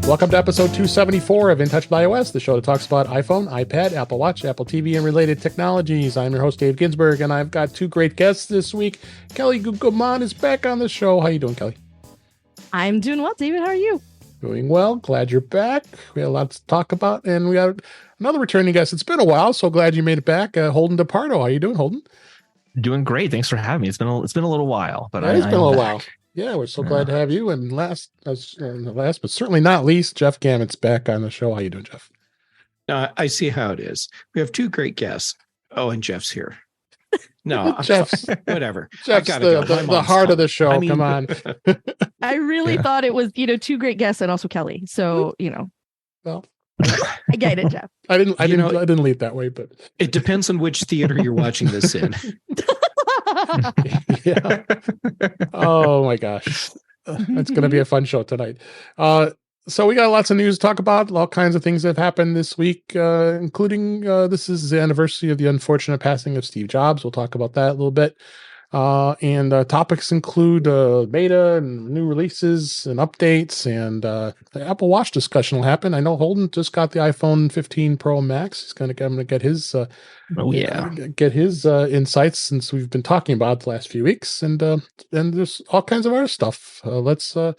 Welcome to episode 274 of In Touch with iOS, the show that talks about iPhone, iPad, Apple Watch, Apple TV, and related technologies. I'm your host, Dave Ginsburg, and I've got two great guests this week. Kelly Guimont is back on the show. How you doing, Kelly? I'm doing well, David. How are you? Doing well. Glad you're back. We had a lot to talk about, and we got another returning guest. It's been a while, so glad you made it back. Holden DePardo. How you doing, Holden? Doing great. Thanks for having me. It's been a little while, but it's been a little while. Yeah, we're so glad to have you. And last, but certainly not least, Jeff Gamet's back on the show. How you doing, Jeff? I see how it is. We have two great guests. Oh, and Jeff's here. No, Jeff's whatever. Jeff's the heart of the show. I mean, come on. I really thought it was, two great guests and also Kelly. So, well, I get it, Jeff. I didn't lead that way, but it depends on which theater you're watching this in. Yeah. Oh my gosh. It's going to be a fun show tonight. So we got lots of news to talk about, all kinds of things that have happened this week, including this is the anniversary of the unfortunate passing of Steve Jobs. We'll talk about that a little bit. And topics include beta and new releases and updates, and the Apple Watch discussion will happen. I know Holden just got the iPhone 15 Pro Max. He's going to get his insights since we've been talking about it the last few weeks, and there's all kinds of other stuff. Let's go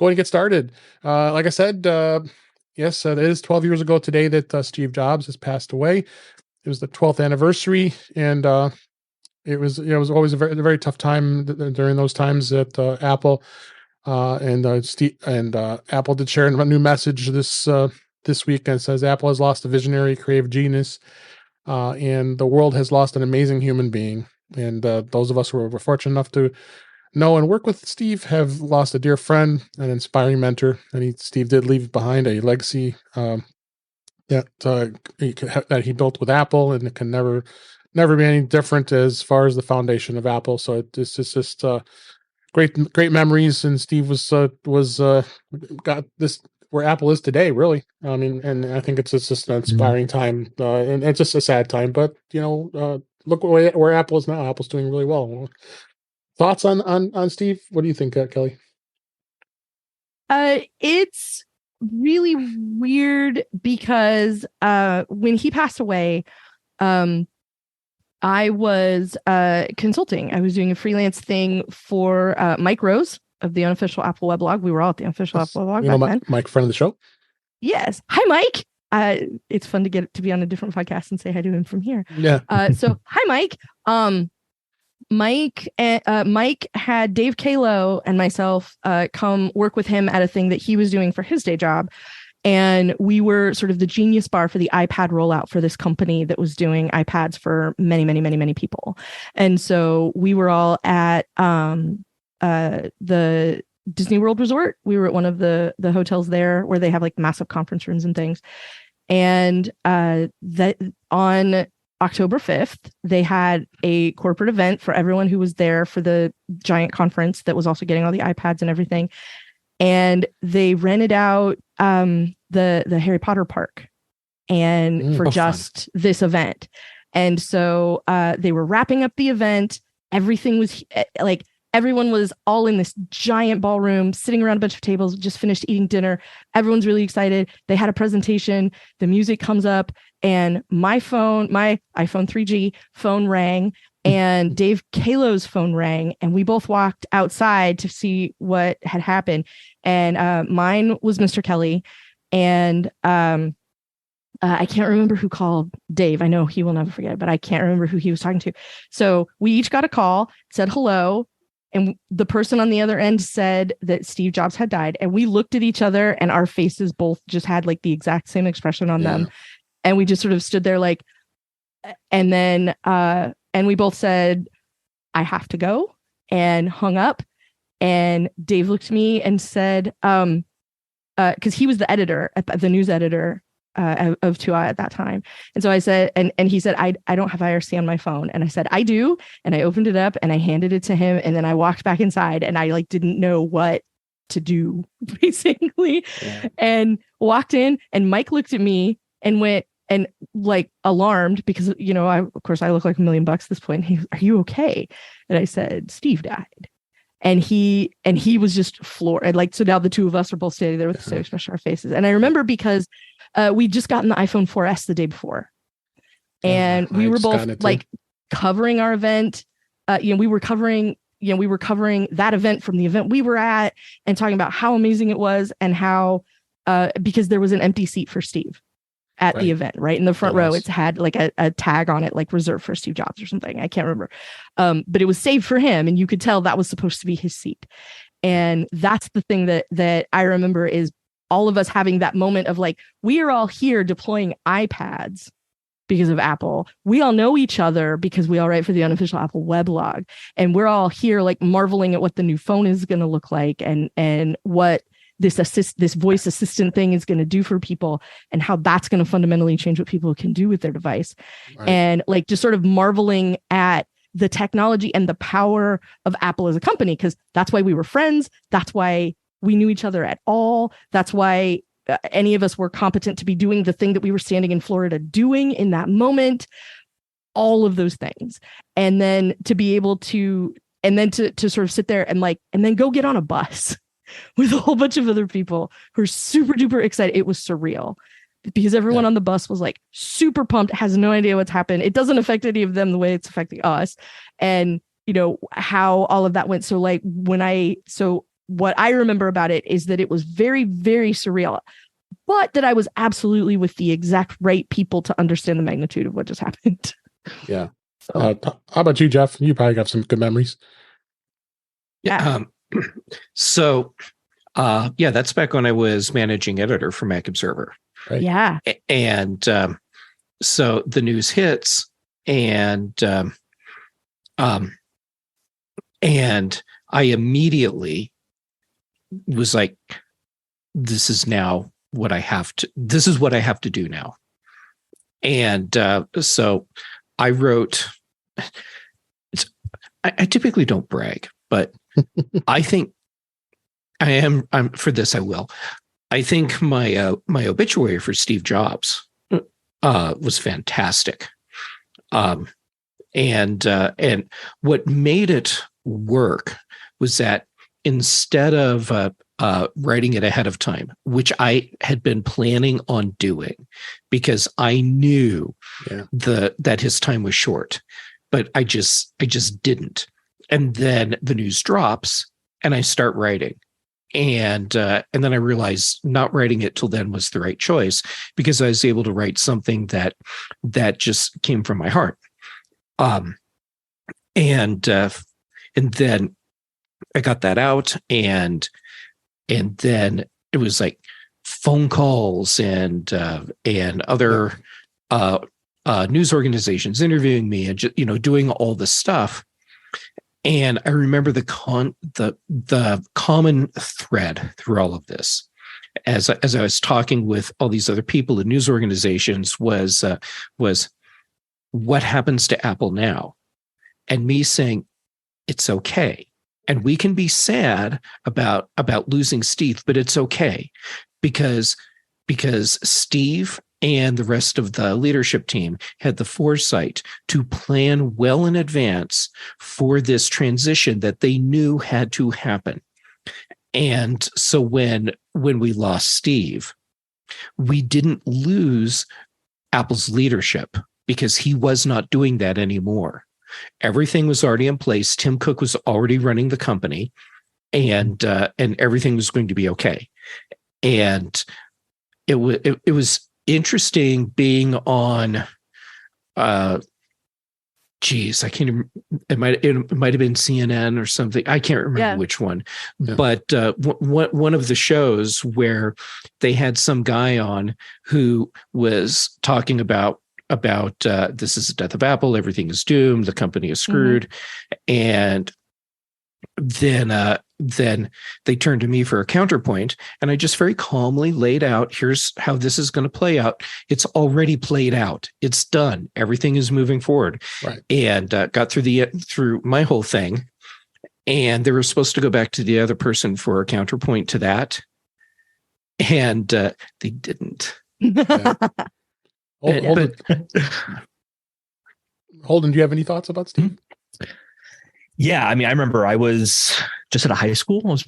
ahead and get started. Like I said, yes, it is 12 years ago today that Steve Jobs has passed away. It was the 12th anniversary, and it was always a very tough time during those times at Apple, and Steve and Apple did share a new message this week, and it says Apple has lost a visionary, creative genius, and the world has lost an amazing human being. And those of us who were fortunate enough to know and work with Steve have lost a dear friend, an inspiring mentor, and Steve did leave behind a legacy that he built with Apple, and it can never be any different as far as the foundation of Apple. So it's just great memories. And Steve was got this where Apple is today, really. I mean, and I think it's just an inspiring time, and it's just a sad time. But look where Apple is now. Apple's doing really well. Thoughts on Steve? What do you think, Kelly? It's really weird because when he passed away, I was consulting. I was doing a freelance thing for Mike Rose of the Unofficial Apple Weblog. We were all at the Unofficial Apple Weblog back then. Mike, friend of the show? Yes. Hi, Mike. It's fun to get to be on a different podcast and say hi to him from here. Yeah. So, hi, Mike. Mike had Dave Kalo and myself come work with him at a thing that he was doing for his day job. And we were sort of the genius bar for the iPad rollout for this company that was doing iPads for many, many, many, many people. And so we were all at the Disney World Resort. We were at one of the hotels there where they have like massive conference rooms and things. And that on October 5th, they had a corporate event for everyone who was there for the giant conference that was also getting all the iPads and everything. And they rented out the Harry Potter park and for just fun. This event. And so they were wrapping up the event. Everything was like everyone was all in this giant ballroom, sitting around a bunch of tables, just finished eating dinner. Everyone's really excited. They had a presentation. The music comes up and my iPhone 3G phone rang. And Dave Kalo's phone rang, and we both walked outside to see what had happened. And mine was Mr. Kelly, and I can't remember who called Dave. I know he will never forget it, but I can't remember who he was talking to. So we each got a call, said hello, and the person on the other end said that Steve Jobs had died. And we looked at each other, and our faces both just had like the exact same expression on them. And we just sort of stood there like, and then and we both said, I have to go, and hung up. And Dave looked at me and said, because he was the editor, the news editor of 2i at that time. And so I said, and he said, I don't have IRC on my phone. And I said, I do. And I opened it up and I handed it to him. And then I walked back inside and I like didn't know what to do, basically. Yeah. And walked in, and Mike looked at me and went, and like alarmed because, of course I look like $1 million at this point. He, are you okay? And I said, Steve died. And he was just floored. And like, so now the two of us are both standing there with the same expression on our faces. And I remember because we'd just gotten the iPhone 4S the day before. And we were both like covering our event. We were covering that event from the event we were at and talking about how amazing it was and how, because there was an empty seat for Steve at the event, right in the front row. It's had like a tag on it, like reserved for Steve Jobs or something. I can't remember. But it was saved for him. And you could tell that was supposed to be his seat. And that's the thing that I remember is all of us having that moment of like, we are all here deploying iPads because of Apple. We all know each other because we all write for the unofficial Apple weblog. And we're all here like marveling at what the new phone is going to look like and what this voice assistant thing is going to do for people and how that's going to fundamentally change what people can do with their device. Right. And like just sort of marveling at the technology and the power of Apple as a company, because that's why we were friends. That's why we knew each other at all. That's why any of us were competent to be doing the thing that we were standing in Florida doing in that moment, all of those things. And then to be able to, and then to sort of sit there and like, and then go get on a bus with a whole bunch of other people who are super duper excited. It was surreal because everyone on the bus was like super pumped, has no idea what's happened. It doesn't affect any of them the way it's affecting us. And, you know, how all of that went. So like what I remember about it is that it was very, very surreal, but that I was absolutely with the exact right people to understand the magnitude of what just happened. Yeah. How about you, Jeff? You probably got some good memories. Yeah. That's back when I was managing editor for Mac Observer. Right. Yeah. And so the news hits and I immediately was like, this is what I have to do now. And so I wrote, I typically don't brag, but I think I'm for this. I will. I think my obituary for Steve Jobs was fantastic. And what made it work was that instead of writing it ahead of time, which I had been planning on doing because I knew that his time was short, but I just didn't. And then the news drops and I start writing. And then I realized not writing it till then was the right choice because I was able to write something that just came from my heart. And then I got that out and then it was like phone calls and other news organizations interviewing me and just, doing all this stuff. And I remember the common thread through all of this, as I was talking with all these other people in news organizations, was what happens to Apple now, and me saying it's okay, and we can be sad about losing Steve, but it's okay because Steve and the rest of the leadership team had the foresight to plan well in advance for this transition that they knew had to happen. And so when we lost Steve, we didn't lose Apple's leadership because he was not doing that anymore. Everything was already in place. Tim Cook was already running the company, and everything was going to be okay. And it was interesting being on I can't even, it might have been CNN or something. I can't remember which one, but one of the shows where they had some guy on who was talking about this is the death of Apple, everything is doomed, the company is screwed. And then they turned to me for a counterpoint, and I just very calmly laid out, here's how this is going to play out. It's already played out. It's done. Everything is moving forward. Right. And got through my whole thing. And they were supposed to go back to the other person for a counterpoint to that. And they didn't. Yeah. Holden, do you have any thoughts about Steve? Yeah, I mean, I remember I was just out of high school. I was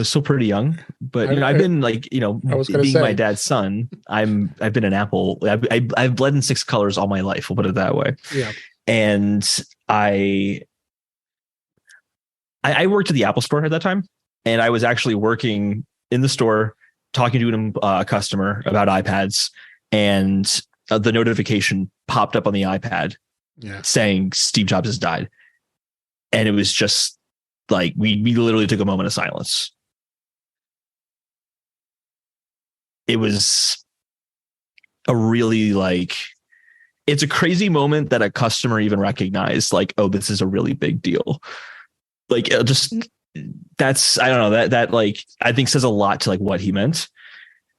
still pretty young, but I've been like, I was going to being my say, dad's son, I've been an Apple. I've bled in 6 colors all my life. We'll put it that way. yeah, And I worked at the Apple store at that time, and I was actually working in the store, talking to a customer about iPads, and the notification popped up on the iPad saying Steve Jobs has died. And it was just like, we literally took a moment of silence. It was a really it's a crazy moment that a customer even recognized, like, oh, this is a really big deal. Like, that's, I don't know, that I think says a lot to like what he meant.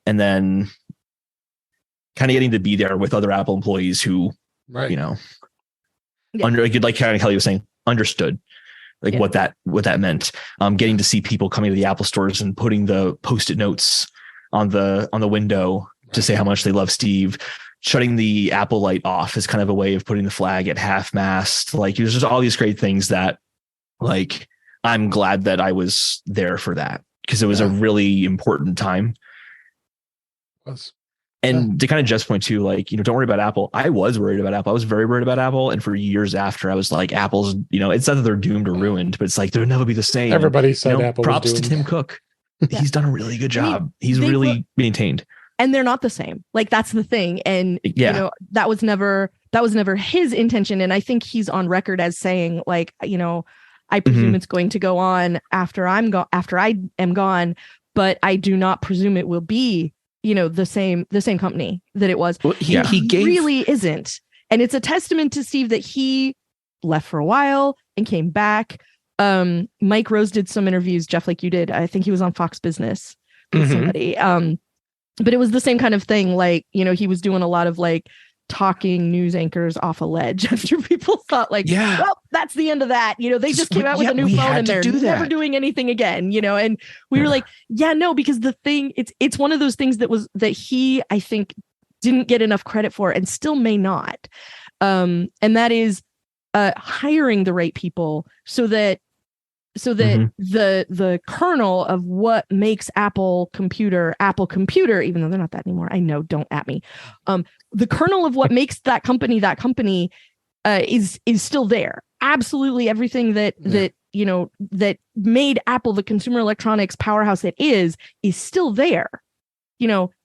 And then kind of getting to be there with other Apple employees who, like kind of Kelly was saying, understood what that meant. Getting to see people coming to the Apple stores and putting the Post-it notes on the window to say how much they love Steve, shutting the Apple light off is kind of a way of putting the flag at half mast. Like, it was just all these great things that, like, I'm glad that I was there for that, because it was a really important time. And to kind of Jeff's point too, like, don't worry about Apple. I was worried about Apple. I was very worried about Apple. And for years after, I was like, Apple's, it's not that they're doomed or ruined, but it's like, they'll never be the same. Everybody said Apple props was to doomed. Tim Cook. He's done a really good job. He's really maintained. And they're not the same. Like, that's the thing. And, that was never his intention. And I think he's on record as saying, like, I presume it's going to go on after I am gone, but I do not presume it will be, the same company that it was. Well, he really isn't. And it's a testament to Steve that he left for a while and came back. Mike Rose did some interviews, Jeff, like you did. I think he was on Fox Business with somebody. But it was the same kind of thing. Like, he was doing a lot of like talking news anchors off a ledge after people thought like, well, that's the end of that. They just came out with a new phone and they're never doing anything again, and we were like, no, because the thing, it's one of those things that he, I think, didn't get enough credit for and still may not. And that is hiring the right people so that the kernel of what makes Apple computer, even though they're not that anymore. I know, don't at me. The kernel of what makes that company is still there. Absolutely everything that made Apple the consumer electronics powerhouse it is still there.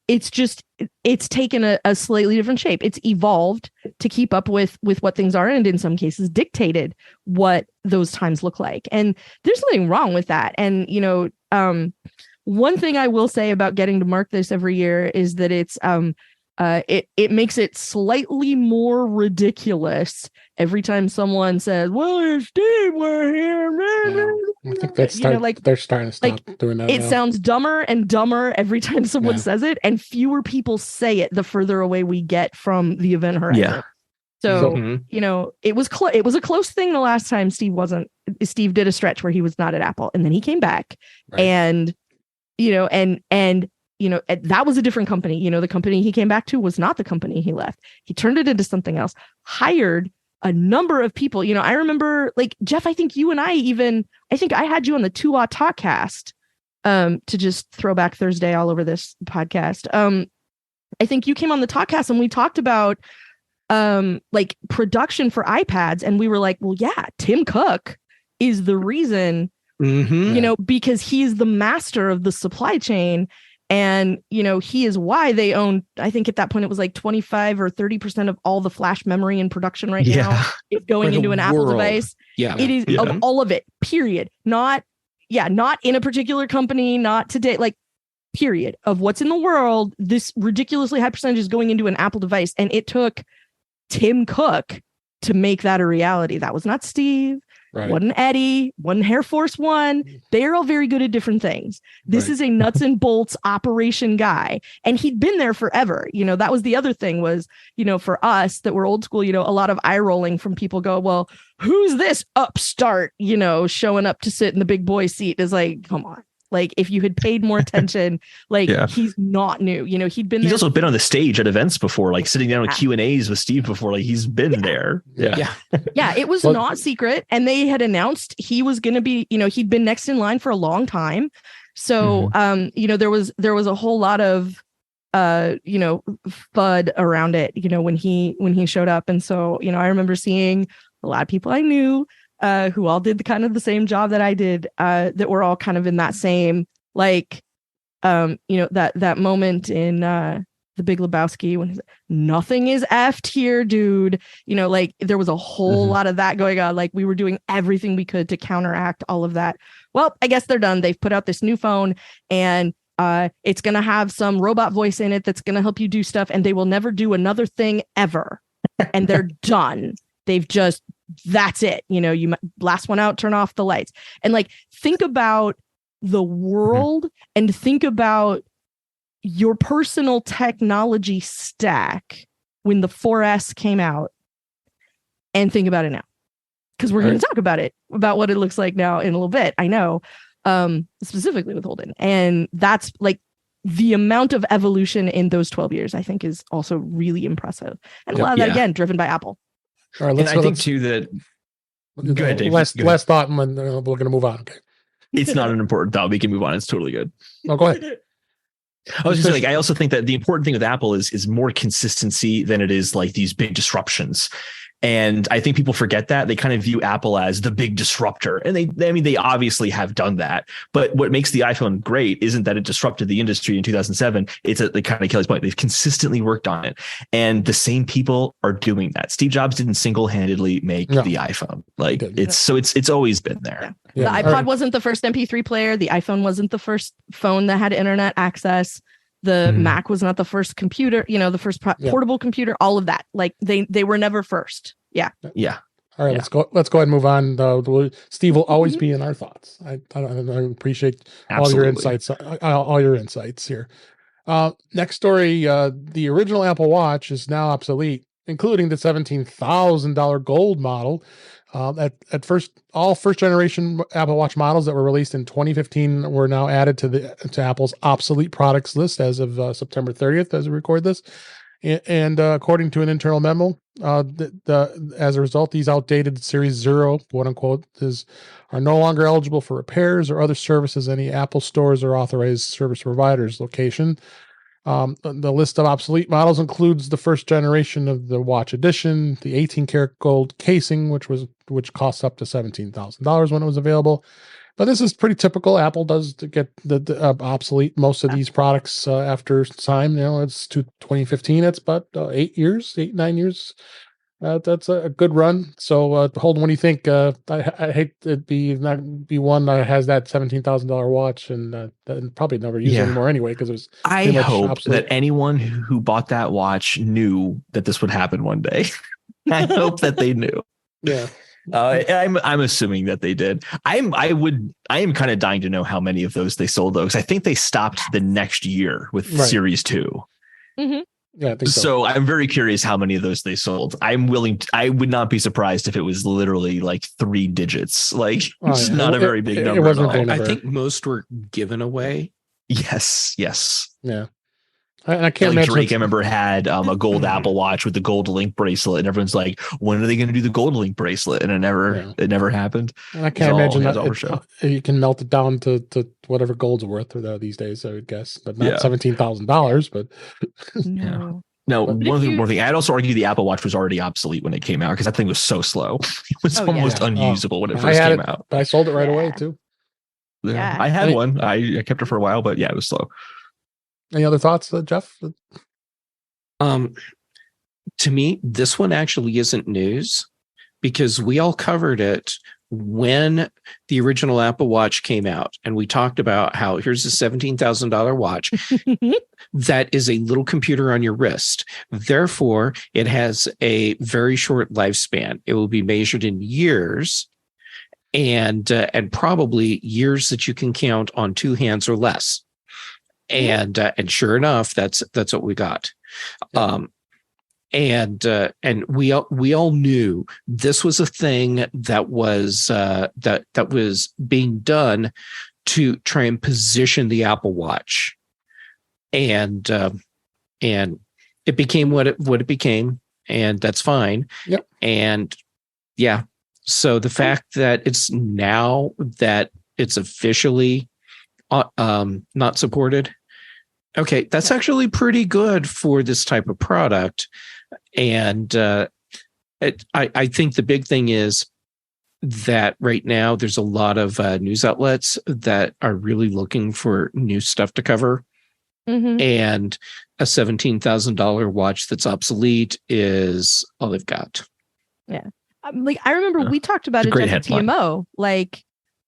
It's just, it's taken a slightly different shape. It's evolved to keep up with what things are, and in some cases dictated what those times look like. And there's nothing wrong with that. And, one thing I will say about getting to mark this every year is that it's, it makes it slightly more ridiculous every time someone says, well, if Steve were here, I think they're starting to stop doing that. It sounds dumber and dumber every time someone says it, and fewer people say it the further away we get from the event horizon. Yeah. So, it was it was a close thing the last time Steve did a stretch where he was not at Apple, and then he came back and that was a different company. The company he came back to was not the company he left. He turned it into something else, hired a number of people. I remember, like, Jeff, I think you and I had you on the 2 Talkcast, to just throw back Thursday all over this podcast. I think you came on the Talkcast and we talked about like production for iPads, and we were like, well, yeah, Tim Cook is the reason, because he's the master of the supply chain. And, he is why they own, I think at that point it was like 25 or 30% of all the flash memory in production right now is going into an Apple device. Yeah. It is of all of it, period. Not in a particular company, not today, like, period, of what's in the world. This ridiculously high percentage is going into an Apple device. And it took Tim Cook to make that a reality. That was not Steve. Right. Wasn't Eddie, wasn't Air Force One. They're all very good at different things. This is a nuts and bolts operation guy. And he'd been there forever. That was the other thing was, for us that were old school, a lot of eye rolling from people go, well, who's this upstart, showing up to sit in the big boy seat? Is like, come on. Like if you had paid more attention, like Yeah. he's not new. You know, he'd been He's there. also been on the stage at events before, like sitting down with Q&As with Steve before. Like he's been there. Yeah. Yeah, it was not secret. And they had announced he was going to be, you know, he'd been next in line for a long time. So, you know, there was a whole lot of, you know, FUD around it, you know, when he showed up. And so, you know, I remember seeing a lot of people I knew who all did the same job that I did, that were all kind of in that same, like, you know, that moment in The Big Lebowski when he's like, nothing is effed here, dude. You know, like there was a whole lot of that going on. Like we were doing everything we could to counteract all of that. Well, I guess they're done. They've put out this new phone and it's going to have some robot voice in it that's going to help you do stuff, and they will never do another thing ever. And they're done. They've just, that's it. You know, you last one out, turn off the lights. And like, think about the world and think about your personal technology stack when the 4S came out, and think about it now. Because we're going to talk about it, about what it looks like now in a little bit. I know. Specifically with Holden. And that's like the amount of evolution in those 12 years, I think, is also really impressive. And a lot of that, again, driven by Apple. All right, and I think too that go ahead, Dave. Last thought, and then we're going to move on. Okay. It's not an important thought. We can move on. It's totally good. No, go ahead. I was just like, I also think that the important thing with Apple is more consistency than it is like these big disruptions. And I think people forget that. They kind of view Apple as the big disruptor. And they obviously have done that. But what makes the iPhone great isn't that it disrupted the industry in 2007. It's the kind of Kelly's point. They've consistently worked on it. And the same people are doing that. Steve Jobs didn't single-handedly make the iPhone. Like it's always been there. Yeah. The iPod wasn't the first MP3 player. The iPhone wasn't the first phone that had internet access. The Mac was not the first computer, you know, the first portable computer, all of that. Like they were never first. Yeah. Yeah. All right, let's go ahead and move on. Steve will always be in our thoughts. I appreciate all your insights here. Next story, the original Apple Watch is now obsolete, including the $17,000 gold model. At first, all first generation Apple Watch models that were released in 2015 were now added to Apple's obsolete products list as of September 30th, as we record this. And according to an internal memo, as a result, these outdated Series 0, quote unquote, are no longer eligible for repairs or other services any Apple stores or authorized service providers location. The list of obsolete models includes the first generation of the Watch Edition, the 18-karat gold casing, which costs up to $17,000 when it was available. But this is pretty typical. Apple does to get the obsolete most of these products after time. You know, it's to 2015. It's about 9 years. That's a good run. So, Holden, what do you think? I hate to be one that has that $17,000 watch and probably never use it anymore anyway because it was. I hope obsolete. That anyone who bought that watch knew that this would happen one day. I hope that they knew. Yeah. I'm assuming that they did. I am kind of dying to know how many of those they sold though, because I think they stopped the next year with Series 2. Mm-hmm. Yeah, I think so I'm very curious how many of those they sold. I would not be surprised if it was literally like 3 digits. Like it's not a very big number. It wasn't at all. I think most were given away. Yes. Yeah. I can't imagine. Drake, I remember, had a gold Apple Watch with the gold link bracelet, and everyone's like, "When are they going to do the gold link bracelet?" And it never happened. And I can't imagine that you can melt it down to whatever gold's worth these days. I would guess, but not $17,000. But no. No, one more thing. I'd also argue the Apple Watch was already obsolete when it came out because that thing was so slow. It was almost unusable when it first came out. But I sold it right away too. Yeah. I had one. I kept it for a while, but it was slow. Any other thoughts, Jeff? To me, this one actually isn't news because we all covered it when the original Apple Watch came out. And we talked about how here's a $17,000 watch that is a little computer on your wrist. Therefore, it has a very short lifespan. It will be measured in years and probably years that you can count on 2 hands or less. And sure enough, that's what we got. And we all knew this was a thing that was that was being done to try and position the Apple Watch, and it became what it became, and that's fine. Yep. And yeah, so the fact that it's now that it's officially not supported, okay, that's actually pretty good for this type of product. And I think the big thing is that right now there's a lot of news outlets that are really looking for new stuff to cover. Mm-hmm. And a $17,000 watch that's obsolete is all they've got. Yeah. Like, I remember we talked about it at the TMO. Like,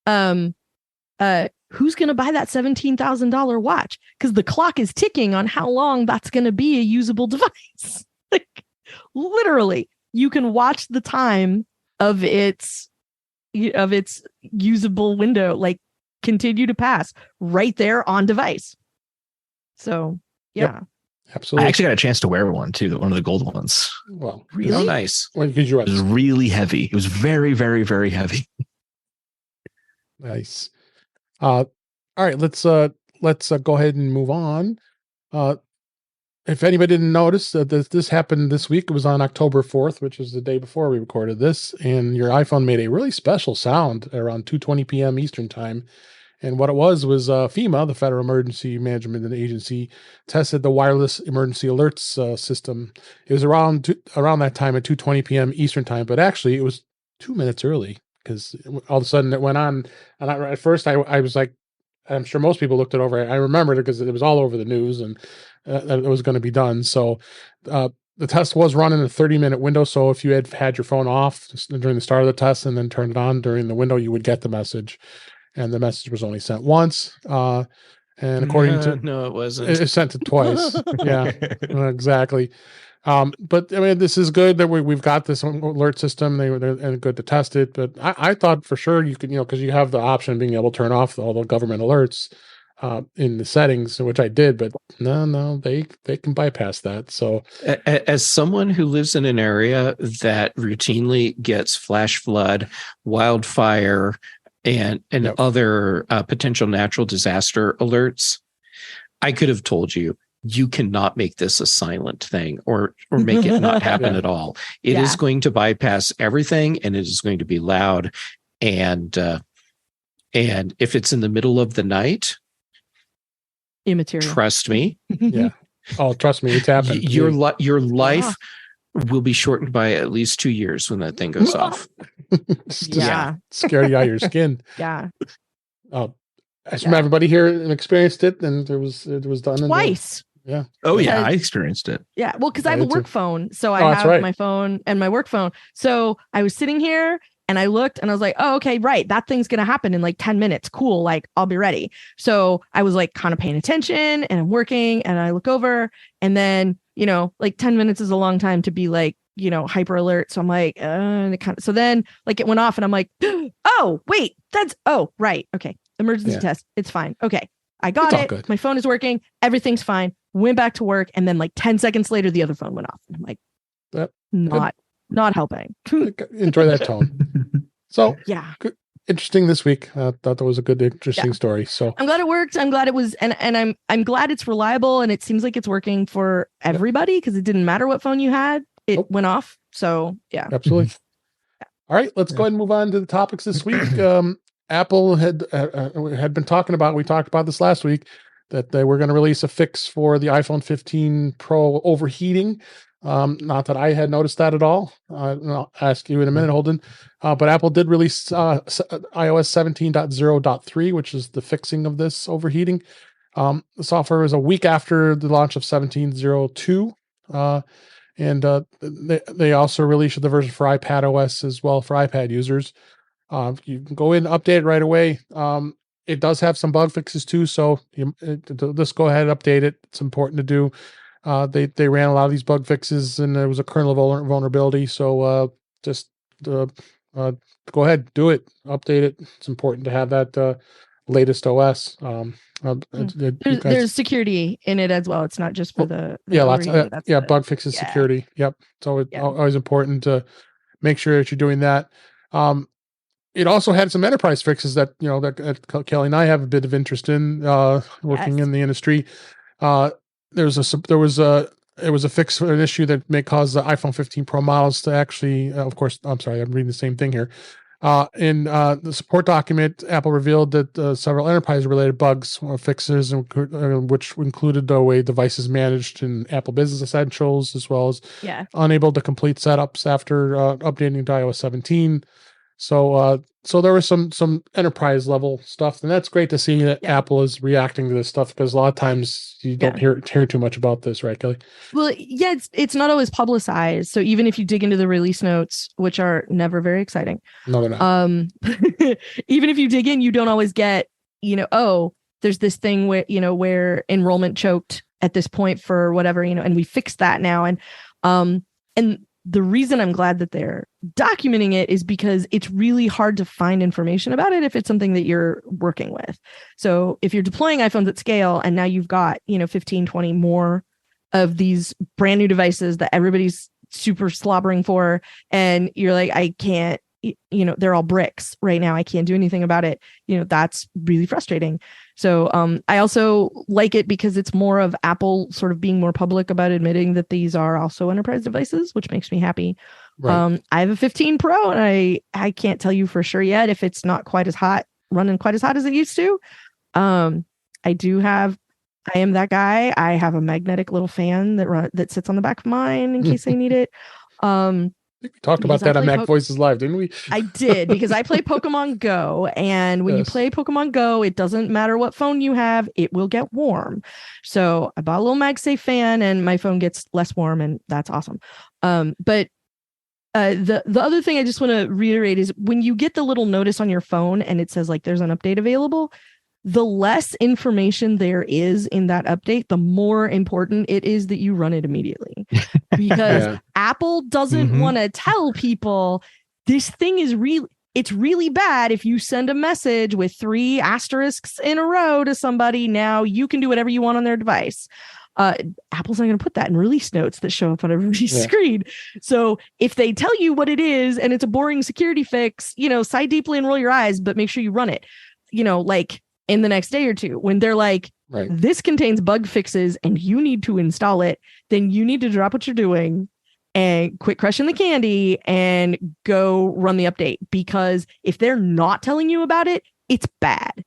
who's going to buy that $17,000 watch? Because the clock is ticking on how long that's going to be a usable device. Like, literally, you can watch the time of its usable window, like, continue to pass right there on device. So, yeah. Yep. Absolutely. I actually got a chance to wear one too, one of the gold ones. Well, really? Oh, nice. Well, because you're It was really heavy. It was very, very, very heavy. Nice. All right, let's go ahead and move on. If anybody didn't notice, this happened this week. It was on October 4th, which was the day before we recorded this, and your iPhone made a really special sound around 2:20 p.m. Eastern time. And what it was FEMA, the Federal Emergency Management Agency, tested the wireless emergency alerts system. It was around that time at 2:20 p.m. Eastern time, but actually it was 2 minutes early, because all of a sudden it went on. And at first I was like, I'm sure most people looked it over. I remembered it because it was all over the news, and it was going to be done. So the test was run in a 30-minute window. So if you had your phone off during the start of the test and then turned it on during the window, you would get the message. And the message was only sent once. And according to... No, it wasn't. It sent it twice. Yeah, exactly. But I mean, this is good that we've got this alert system. They're good to test it. But I thought for sure you could, because you have the option of being able to turn off all the government alerts in the settings, which I did. But no, they can bypass that. So as someone who lives in an area that routinely gets flash flood, wildfire, and Yep. other potential natural disaster alerts, I could have told you cannot make this a silent thing or make it not happen at all. It is going to bypass everything, and it is going to be loud. And if it's in the middle of the night, immaterial. Trust me. Yeah. Oh, trust me, it's happened. Your life will be shortened by at least 2 years when that thing goes off. Yeah. Scare you out of your skin. Yeah. I assume everybody here experienced it, and it was done twice. Yeah. Oh yeah, I experienced it. Yeah. Well, because I have a work phone, so I have my phone and my work phone. So I was sitting here and I looked and I was like, oh, okay, right. That thing's going to happen in like 10 minutes. Cool. Like, I'll be ready. So I was like kind of paying attention, and I'm working, and I look over, and then, like 10 minutes is a long time to be like, hyper alert. So I'm like, so then like it went off, and I'm like, oh, wait, right. Okay. Emergency test. It's fine. Okay. I got it. Good. My phone is working. Everything's fine. Went back to work. And then like 10 seconds later, the other phone went off. And I'm like, not helping. Enjoy that tone. So yeah. Interesting this week. I thought that was a good, interesting story. So I'm glad it worked. I'm glad it was, and I'm glad it's reliable, and it seems like it's working for everybody, because it didn't matter what phone you had. It went off. So yeah. Absolutely. All right, let's go ahead and move on to the topics this week. Apple had been talking about, we talked about this last week, that they were going to release a fix for the iPhone 15 Pro overheating. Not that I had noticed that at all. I'll ask you in a minute, Holden. But Apple did release iOS 17.0.3, which is the fixing of this overheating. The software was a week after the launch of 17.02. And they also released the version for iPad OS as well for iPad users. You can go in and update it right away. It does have some bug fixes too, so just go ahead and update it. It's important to do. They ran a lot of these bug fixes, and there was a kernel vulnerability. So just go ahead, do it, update it. It's important to have that latest OS. There's security in it as well. It's not just for the bug fixes, security. Yep. So it's always important to make sure that you're doing that. it also had some enterprise fixes that that Kelly and I have a bit of interest in working in the industry. It was a fix for an issue that may cause the iPhone 15 Pro models to actually, of course, I'm sorry, I'm reading the same thing here. In the support document, Apple revealed that several enterprise-related bugs or fixes, which included the way devices managed in Apple Business Essentials, as well as unable to complete setups after updating to iOS 17. So there was some enterprise level stuff, and that's great to see that Apple is reacting to this stuff, because a lot of times you don't hear too much about this, right, Kelly? Well, yeah, it's not always publicized. So even if you dig into the release notes, which are never very exciting, no, they're not. Even if you dig in, you don't always get, there's this thing where enrollment choked at this point for whatever, and we fixed that now, and the reason I'm glad that they're documenting it is because it's really hard to find information about it if it's something that you're working with. So if you're deploying iPhones at scale and now you've got, 15, 20 more of these brand new devices that everybody's super slobbering for, and you're like, I can't, they're all bricks right now, I can't do anything about it. That's really frustrating. So I also like it because it's more of Apple sort of being more public about admitting that these are also enterprise devices, which makes me happy. Right. I have a 15 Pro, and I can't tell you for sure yet if it's not quite as hot, running quite as hot as it used to. I am that guy. I have a magnetic little fan that sits on the back of mine in case I need it. I think we talked about that on Mac Voices Live, didn't we? I did, because I play Pokemon Go, and when you play Pokemon Go, it doesn't matter what phone you have, it will get warm. So I bought a little MagSafe fan, and my phone gets less warm, and that's awesome. But the other thing I just want to reiterate is when you get the little notice on your phone and it says like there's an update available, the less information there is in that update, the more important it is that you run it immediately. Because Apple doesn't want to tell people this thing is it's really bad if you send a message with 3 asterisks in a row to somebody. Now you can do whatever you want on their device. Apple's not going to put that in release notes that show up on everybody's screen. So if they tell you what it is and it's a boring security fix, sigh deeply and roll your eyes, but make sure you run it, like in the next day or two. When they're like, this contains bug fixes and you need to install it, then you need to drop what you're doing and quit crushing the candy and go run the update. Because if they're not telling you about it, it's bad.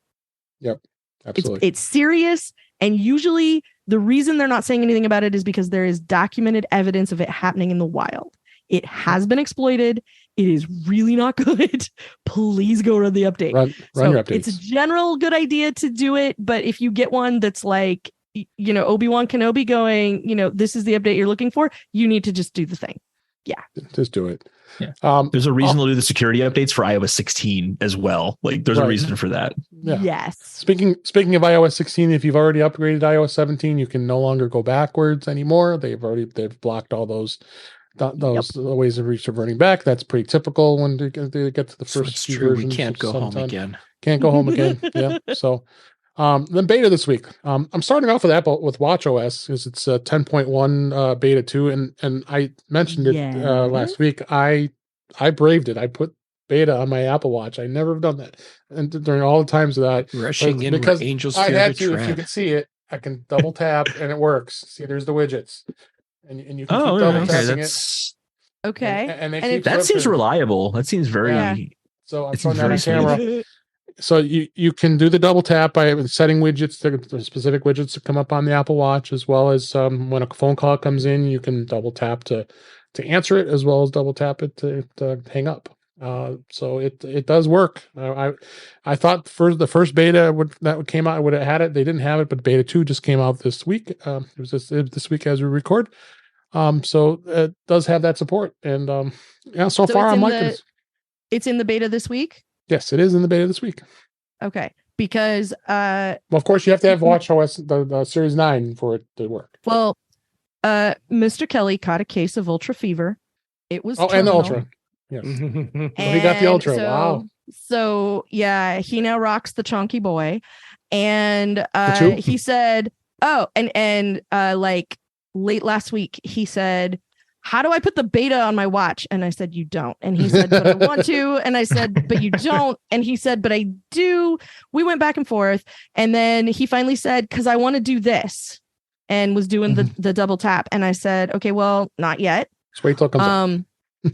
Yep, absolutely. It's serious. And usually the reason they're not saying anything about it is because there is documented evidence of it happening in the wild. It has been exploited. It is really not good. Please go run the update. Run your updates. It's a general good idea to do it, but if you get one that's like, Obi-Wan Kenobi going, this is the update you're looking for, you need to just do the thing. Yeah. Just do it. Yeah. There's a reason to do the security updates for iOS 16 as well. Like there's a reason for that. Yeah. Yes. Speaking of iOS 16, if you've already upgraded iOS 17, you can no longer go backwards anymore. They've blocked all those ways of reverting back. That's pretty typical when they get to the first few versions. We can't go home again. Can't go home again. Yeah. So then beta this week. I'm starting off with Apple with watchOS because it's 10.1 beta 2, and I mentioned it last week. I braved it. I put beta on my Apple Watch. I never have done that, and during all the times of that, rushing in because angels I fear had the to. tread. If you can see it, I can double tap and it works. See, there's the widgets. And you can keep double tapping it. Okay. And that seems reliable. That seems very. So I'm showing that on camera. So you can do the double tap by setting widgets, the specific widgets to come up on the Apple Watch, as well as when a phone call comes in, you can double tap to answer it, as well as double tap it to hang up. So it does work. I thought for the first beta that came out, I would have had it. They didn't have it, but beta 2 just came out this week. It was this week as we record. So it does have that support, and so far I'm liking it. It's in the beta this week. Yes, it is in the beta this week. Okay, because well, of course you have to have watchOS the Series 9 for it to work. Well, Mr. Kelly caught a case of ultra fever. It was and the Ultra. Yes. He got the Ultra. Wow. So yeah, he now rocks the chonky boy, and he said, "Oh, and like late last week, he said, how do I put the beta on my watch? And I said, you don't. And he said, but I want to. And I said, but you don't. And he said, but I do. We went back and forth. And then he finally said, because I want to do this, and was doing the double tap. And I said, okay, well, not yet. Just wait till it comes up.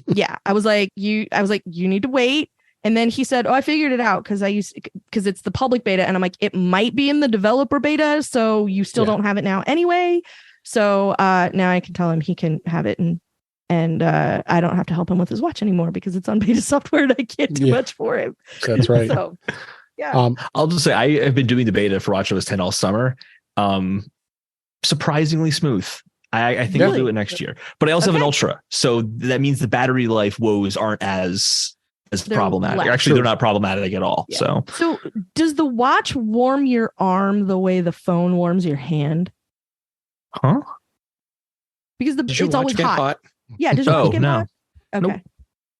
Yeah. I was like, you need to wait. And then he said, oh, I figured it out because it's the public beta. And I'm like, it might be in the developer beta. So you still don't have it now anyway. So now I can tell him he can have it, and I don't have to help him with his watch anymore because it's on beta software and I can't do much for him. That's right. So yeah. I'll just say I have been doing the beta for WatchOS 10 all summer. Surprisingly smooth. I think I'll do it next year. But I also have an Ultra, so that means the battery life woes aren't as problematic. Actually, they're not problematic at all. Yeah. So does the watch warm your arm the way the phone warms your hand? Huh? Because it's always hot. Yeah. Does your watch get hot? Okay.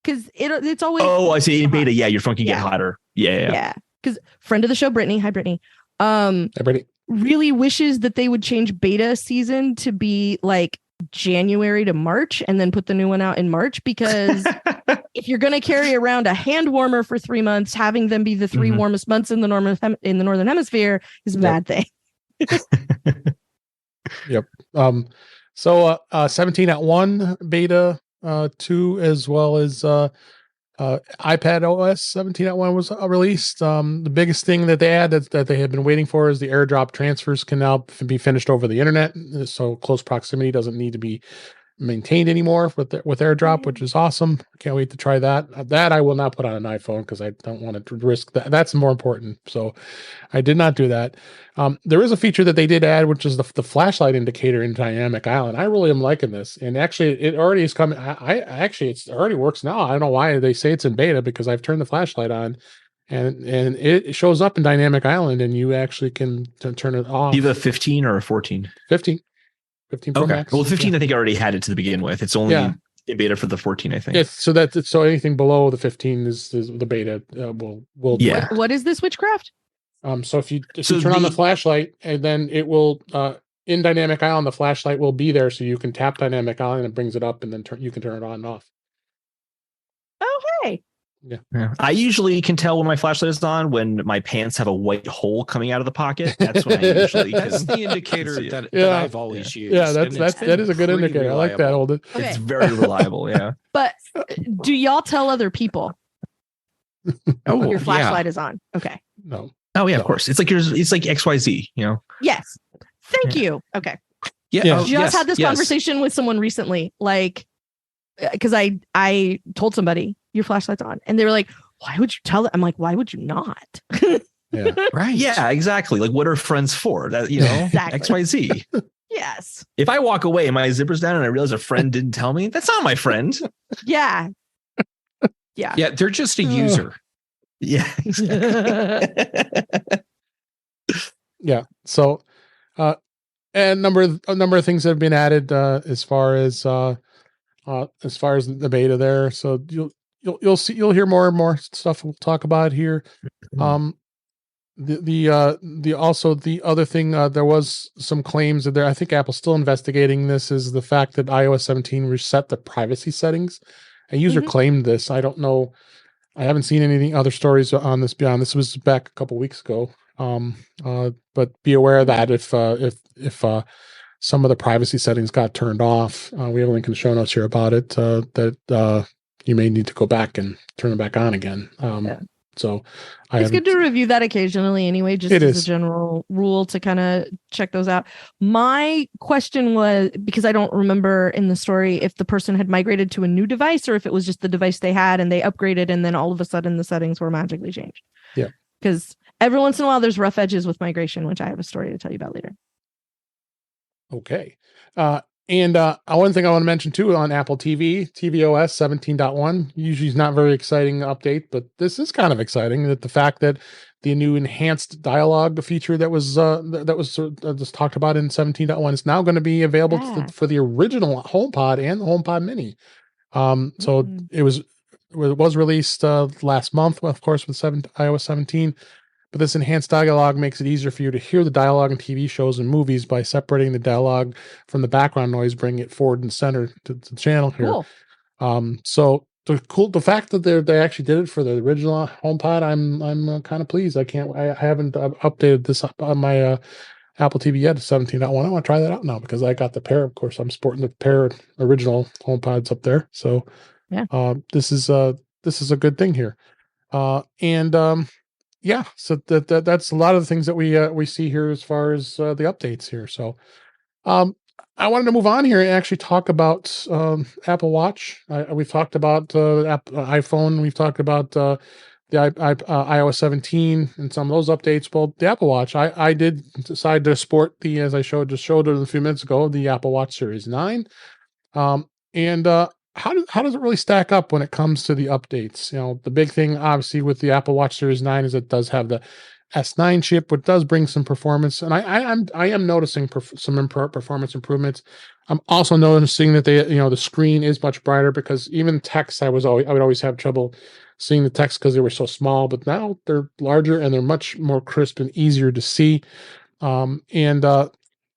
Because it's always. Oh, I see. In beta, your phone can get hotter. Yeah. Because friend of the show, Brittany. Hi, Brittany. Hi, Brittany. Really wishes that they would change beta season to be like January to March and then put the new one out in March, because if you're going to carry around a hand warmer for 3 months, having them be the 3 warmest months in the northern hemisphere is a bad thing. Yep. So 17.1 beta 2, as well as iPad OS 17.1 was released. The biggest thing that they add that they had been waiting for is the AirDrop transfers can now be finished over the internet. So close proximity doesn't need to be maintained anymore with AirDrop, which is awesome. Can't wait to try that. That I will not put on an iPhone because I don't want to risk that. That's more important. So I did not do that. There is a feature that they did add, which is the flashlight indicator in Dynamic Island. I really am liking this, and actually it already is coming. It already works now. I don't know why they say it's in beta, because I've turned the flashlight on, and it shows up in Dynamic Island, and you actually can turn it off. Do you have a 15 or a 14? 15 Pro Max. Well, 15 I think I already had it to the begin with. It's only in beta for the 14, I think. Yes, so anything below the 15 is the beta. Will What is this witchcraft? So if you turn on the flashlight, and then it will in Dynamic Island, the flashlight will be there, so you can tap Dynamic Island and it brings it up, and then you can turn it on and off. Oh, hey. Yeah. I usually can tell when my flashlight is on when my pants have a white hole coming out of the pocket. That's when I usually. That's the indicator that I've always used. Yeah, that is a good indicator. Reliable. I like that, Holden. Okay. It's very reliable. Yeah. But do y'all tell other people your flashlight is on? Okay. No. Oh yeah, of course. It's like XYZ. You know. Yes. Thank you. Okay. Yeah. Just had this conversation with someone recently, like, because I told somebody your flashlight's on, and they were like, why would you tell them? I'm like, why would you not? Yeah. Right. Yeah, exactly. Like, what are friends for? That, Exactly. XYZ. Yes. If I walk away and my zipper's down and I realize a friend didn't tell me, that's not my friend. Yeah. Yeah. Yeah. They're just a user. Yeah. Yeah. So, and a number of things that have been added as far as the beta there. So you'll hear more and more stuff we'll talk about here. The other thing, there was some claims that I think Apple's still investigating this, is the fact that iOS 17 reset the privacy settings. A user claimed this. I don't know. I haven't seen any other stories on this beyond. This was back a couple weeks ago. But be aware of that if some of the privacy settings got turned off. We have a link in the show notes here about it, that you may need to go back and turn it back on again. So it's good to review that occasionally anyway, just as a general rule to kind of check those out. My question was, because I don't remember in the story if the person had migrated to a new device or if it was just the device they had and they upgraded and then all of a sudden the settings were magically changed. Yeah. Because every once in a while there's rough edges with migration, which I have a story to tell you about later. Okay. And one thing I want to mention too, on Apple TV, tvOS 17.1, usually is not very exciting update, but this is kind of exciting, that the fact that the new enhanced dialogue feature that was just talked about in 17.1 is now going to be available for the original HomePod and the HomePod Mini. So it was released last month, of course, with iOS 17. but this enhanced dialogue makes it easier for you to hear the dialogue in TV shows and movies by separating the dialogue from the background noise, bringing it forward and center to the channel here. Cool. So the fact that they actually did it for the original HomePod, I'm kind of pleased. I haven't updated this on my Apple TV yet to 17.1. I want to try that out now because I got the pair. Of course, I'm sporting the pair original HomePods up there. So yeah, this is a good thing here. Yeah, so that's a lot of the things that we see here as far as the updates here. So I wanted to move on here and actually talk about Apple Watch. We've talked about iPhone. We've talked about the iOS 17 and some of those updates. Well, the Apple Watch, I did decide to sport as I showed it a few minutes ago, the Apple Watch Series 9. And how does it really stack up when it comes to the updates? The big thing, obviously, with the Apple Watch Series 9 is it does have the S9 chip, which does bring some performance, and I am noticing some performance improvements. I'm also noticing that the screen is much brighter because even text I would always have trouble seeing the text because they were so small, but now they're larger and they're much more crisp and easier to see.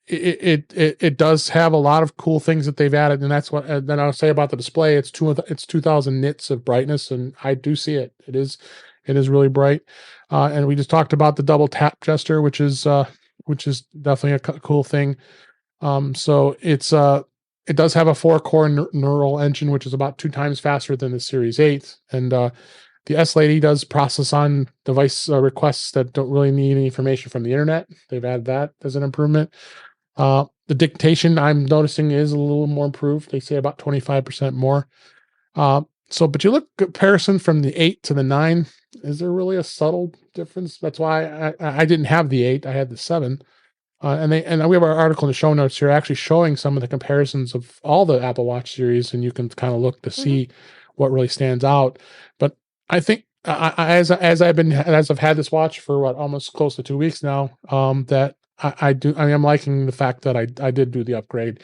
It does have a lot of cool things that they've added, and that's what then I'll say about the display. It's 2,000 nits of brightness, and I do see it. It is really bright. And we just talked about the double tap gesture, which is definitely a cool thing. So it does have a 4-core neural engine, which is about 2 times faster than the Series 8. And the S Lady does process on device requests that don't really need any information from the internet. They've added that as an improvement. The dictation I'm noticing is a little more improved. They say about 25% more. But you look comparison from the 8 to the 9. Is there really a subtle difference? That's why I didn't have the 8. I had the 7. And we have our article in the show notes here actually showing some of the comparisons of all the Apple Watch series, and you can kind of look to see what really stands out. But I think as I've had this watch for almost close to 2 weeks now, that I'm liking the fact that I did do the upgrade.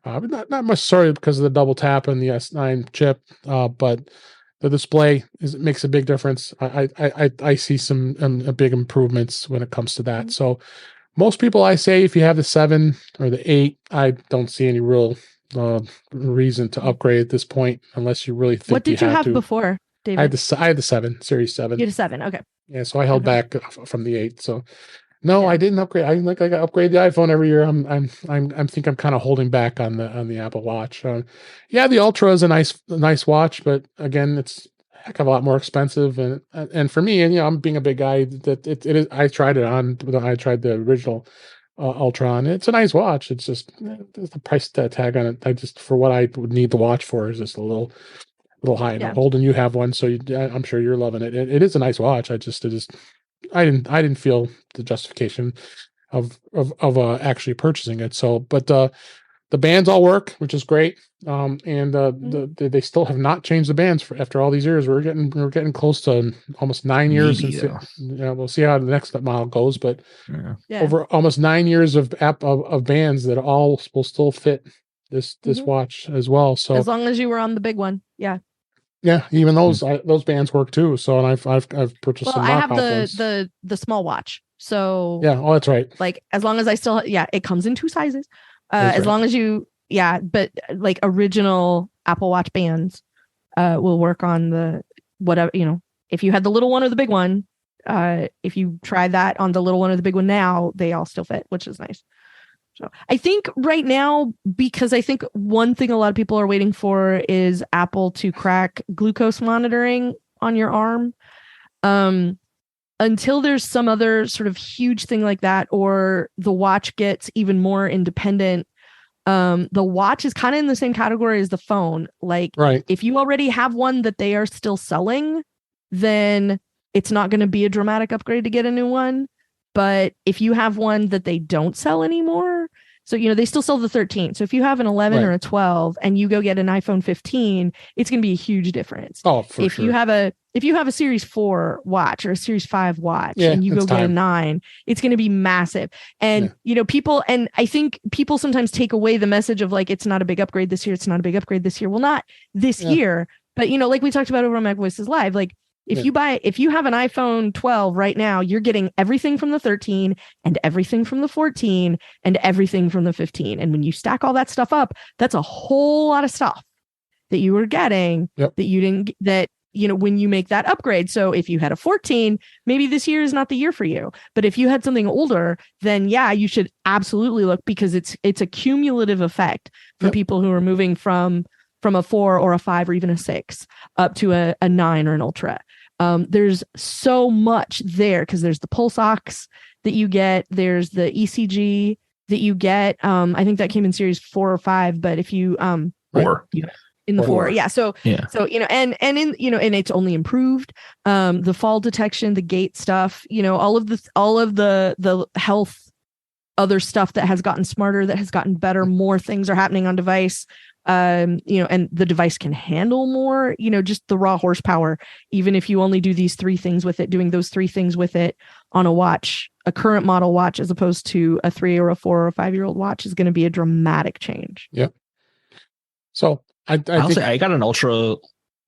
Not necessarily because of the double tap and the S9 chip, but the display makes a big difference. I see some big improvements when it comes to that. So most people, I say, if you have the 7 or the 8, I don't see any real reason to upgrade at this point, unless you really think. What did you have before, David? I had the 7, Series 7. You had a 7, okay. Yeah, so I held back from the 8. So no, I didn't upgrade. I upgrade the iPhone every year. I'm kind of holding back on the Apple Watch. The Ultra is a nice watch, but again, it's a heck of a lot more expensive. And for me, and I'm being a big guy, that it is. I tried it on. I tried the original Ultra on. It's a nice watch. It's just the price tag on it. For what I would need the watch for is just a little high. Yeah. Holden, you have one, so I'm sure you're loving it. It is a nice watch. I didn't feel the justification of actually purchasing it. So, but the bands all work, which is great. They still have not changed the bands after all these years. We're getting close to almost 9 years. We'll see how the next model goes, but over almost 9 years of bands that all will still fit this watch as well. So as long as you were on the big one, yeah. Yeah, even those bands work too. So, and I've purchased some. I have the small watch. So yeah, that's right. Like as long as I still, it comes in 2 sizes. As long as you, but like original Apple Watch bands, will work on the whatever. If you had the little one or the big one, if you try that on the little one or the big one now, they all still fit, which is nice. So I think right now, because I think one thing a lot of people are waiting for is Apple to crack glucose monitoring on your arm. Until there's some other sort of huge thing like that, or the watch gets even more independent, the watch is kind of in the same category as the phone. Like, if you already have one that they are still selling, then it's not going to be a dramatic upgrade to get a new one. But if you have one that they don't sell anymore, so, they still sell the 13. So if you have an 11 or a 12 and you go get an iPhone 15, it's going to be a huge difference. Oh, for sure. If you have a Series 4 watch or a Series 5 watch and you go get a 9, it's going to be massive. And, people, and I think people sometimes take away the message of like, it's not a big upgrade this year. It's not a big upgrade this year. Well, not this year, but, like we talked about over on Mac Voices Live, like If you have an iPhone 12 right now, you're getting everything from the 13 and everything from the 14 and everything from the 15. And when you stack all that stuff up, that's a whole lot of stuff that you were getting that you didn't, that, when you make that upgrade. So if you had a 14, maybe this year is not the year for you. But if you had something older, then you should absolutely look, because it's a cumulative effect for people who are moving from a 4 or a 5 or even a 6 up to a 9 or an Ultra. There's so much there, because there's the pulse ox that you get, there's the ECG that you get. I think that came in series 4 or 5, but if you 4 in the 4, so and it's only improved. The fall detection, the gait stuff, all of the health, other stuff that has gotten smarter, that has gotten better. More things are happening on device. And the device can handle more, just the raw horsepower. Even if you only do these 3 things with it, doing those 3 things with it on a watch, a current model watch, as opposed to a 3 or a 4 or a 5-year-old watch, is going to be a dramatic change. Yep. So I'll say I got an Ultra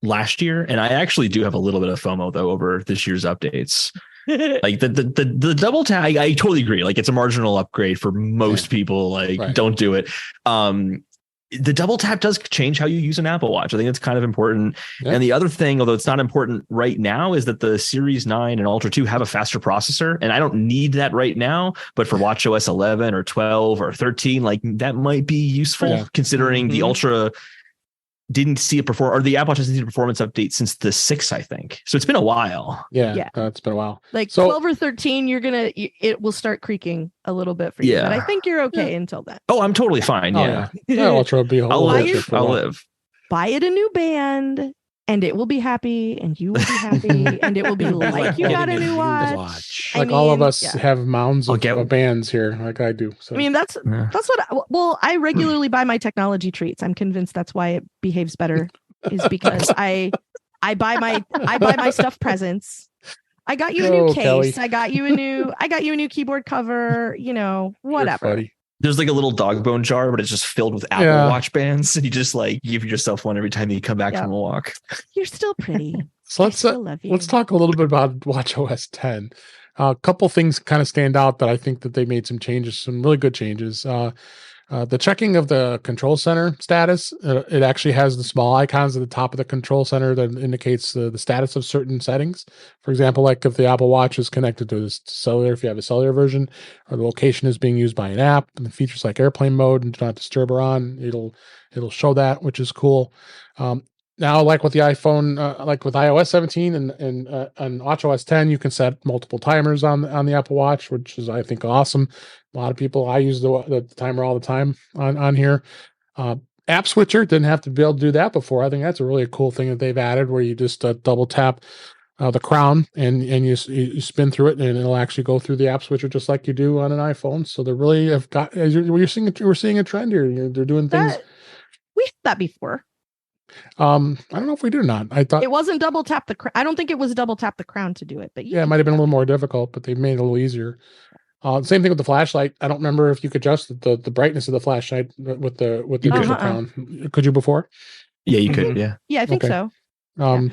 last year, and I actually do have a little bit of FOMO though over this year's updates. Like the double tap, I totally agree. Like, it's a marginal upgrade for most people. Like, don't do it. The double tap does change how you use an Apple Watch. I think it's kind of important. And the other thing, although it's not important right now, is that the Series 9 and Ultra 2 have a faster processor. And I don't need that right now, but for watchOS 11 or 12 or 13, like, that might be useful, considering the Ultra didn't see or the Apple Watch hasn't seen a performance update since the 6, I think. So it's been a while. It's been a while. Like 12 or 13, it will start creaking a little bit for you. But I think you're okay until then. Oh, I'm totally fine. Ultra will be a whole I'll live. Buy it a new band, and it will be happy, and you will be happy, and it will be like you got a new watch. Like, all of us have mounds of bands here, like I do. So. I mean, that's what. I regularly buy my technology treats. I'm convinced that's why it behaves better, is because I buy my stuff presents. I got you a new case. Kelly. I got you a new keyboard cover. Whatever. There's like a little dog bone jar, but it's just filled with Apple Watch bands, and you just give yourself one every time you come back from a walk. You're still pretty. So let's talk a little bit about watchOS 10. A couple things kind of stand out that I think that they made some changes, some really good changes. The checking of the control center status, it actually has the small icons at the top of the control center that indicates the status of certain settings. For example, like if the Apple Watch is connected to the cellular, if you have a cellular version, or the location is being used by an app, and the features like airplane mode and do not disturb are on, it'll show that, which is cool. Now, like with the iPhone, like with iOS 17 and watchOS 10, you can set multiple timers on the Apple Watch, which is, I think, awesome. A lot of people, I use the timer all the time on here. App switcher, didn't have to be able to do that before. I think that's a really cool thing that they've added, where you just double tap the crown and you spin through it, and it'll actually go through the app switcher just like you do on an iPhone. So they really have got. We're seeing a trend here. They're doing things. We had that before. I don't know if we did or not. I thought it wasn't double tap the crown. I don't think it was double tap the crown to do it, but it might have been a little more difficult, but they made it a little easier. Same thing with the flashlight. I don't remember if you could adjust the brightness of the flashlight with the crown. Could you before? Yeah, you could. Yeah, I think so.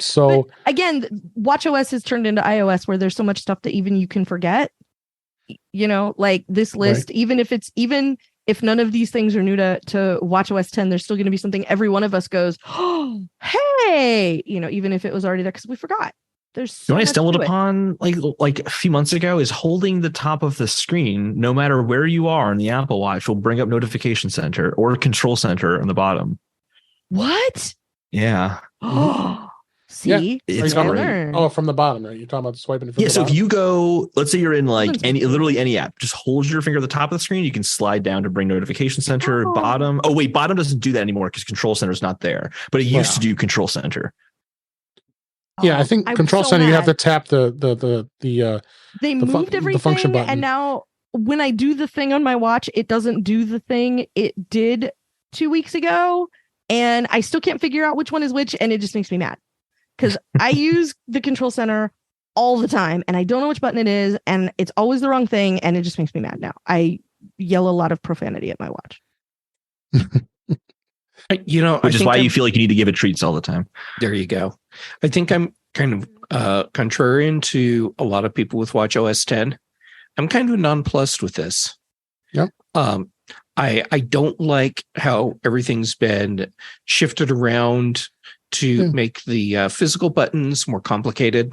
So but again, watchOS has turned into iOS, where there's so much stuff that even you can forget. Like this list, even if none of these things are new to watchOS 10, there's still going to be something every one of us goes, oh, hey, even if it was already there, because we forgot. There's so I stumbled upon like a few months ago is holding the top of the screen, no matter where you are in the Apple Watch, will bring up Notification Center or Control Center on the bottom. What? Yeah. Oh, see, it's great. Oh, from the bottom, right? You're talking about swiping it from the bottom. bottom? If you go, let's say you're in literally any app, just hold your finger at the top of the screen. You can slide down to bring Notification Center. Bottom. Oh wait, bottom doesn't do that anymore because Control Center is not there, but it used to do Control Center. Yeah, I think Control Center, you have to tap the they moved everything, the function button. And now when I do the thing on my watch, it doesn't do the thing it did 2 weeks ago, and I still can't figure out which one is which, and it just makes me mad because I use the Control Center all the time, and I don't know which button it is, and it's always the wrong thing, and it just makes me mad now. I yell a lot of profanity at my watch. Which is why you feel like you need to give it treats all the time. There you go. I think I'm kind of contrarian to a lot of people with watchOS 10, I'm kind of nonplussed with this. Yep. I don't like how everything's been shifted around to make the physical buttons more complicated.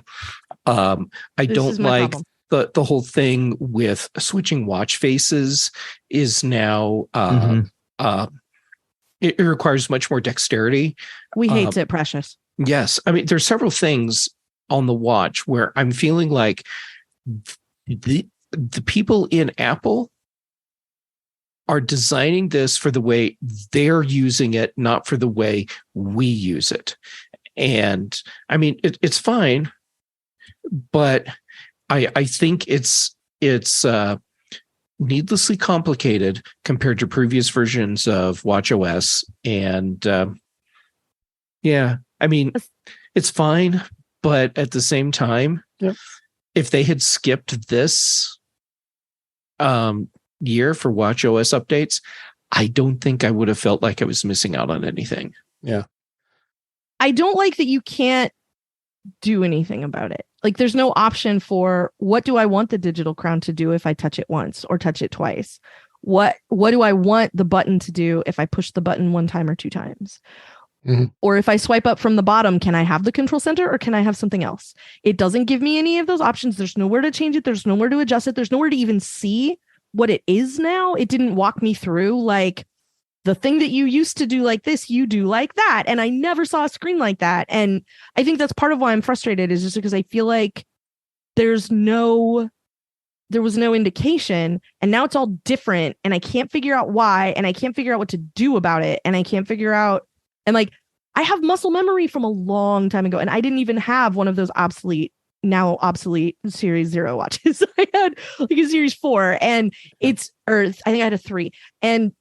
I don't like the whole thing with switching watch faces is now it requires much more dexterity. We hate it, Precious. Yes. I mean, there's several things on the watch where I'm feeling like the people in Apple are designing this for the way they're using it, not for the way we use it. And I mean, it's fine, but I think it's needlessly complicated compared to previous versions of watchOS. And I mean, it's fine, but at the same time, if they had skipped this year for watchOS updates, I don't think I would have felt like I was missing out on anything. Yeah. I don't like that you can't do anything about it. Like there's no option for what do I want the digital crown to do if I touch it once or touch it twice? What do I want the button to do if I push the button one time or two times? Mm-hmm. Or if I swipe up from the bottom, can I have the control center or can I have something else? It doesn't give me any of those options. There's nowhere to change it. There's nowhere to adjust it. There's nowhere to even see what it is now. It didn't walk me through like the thing that you used to do like this, you do like that. And I never saw a screen like that. And I think that's part of why I'm frustrated is just because I feel like there was no indication and now it's all different and I can't figure out why and I can't figure out what to do about it. And I can't figure out, and like, I have muscle memory from a long time ago and I didn't even have one of those now obsolete Series 0 watches. I had like a Series 4 and I think I had a 3 and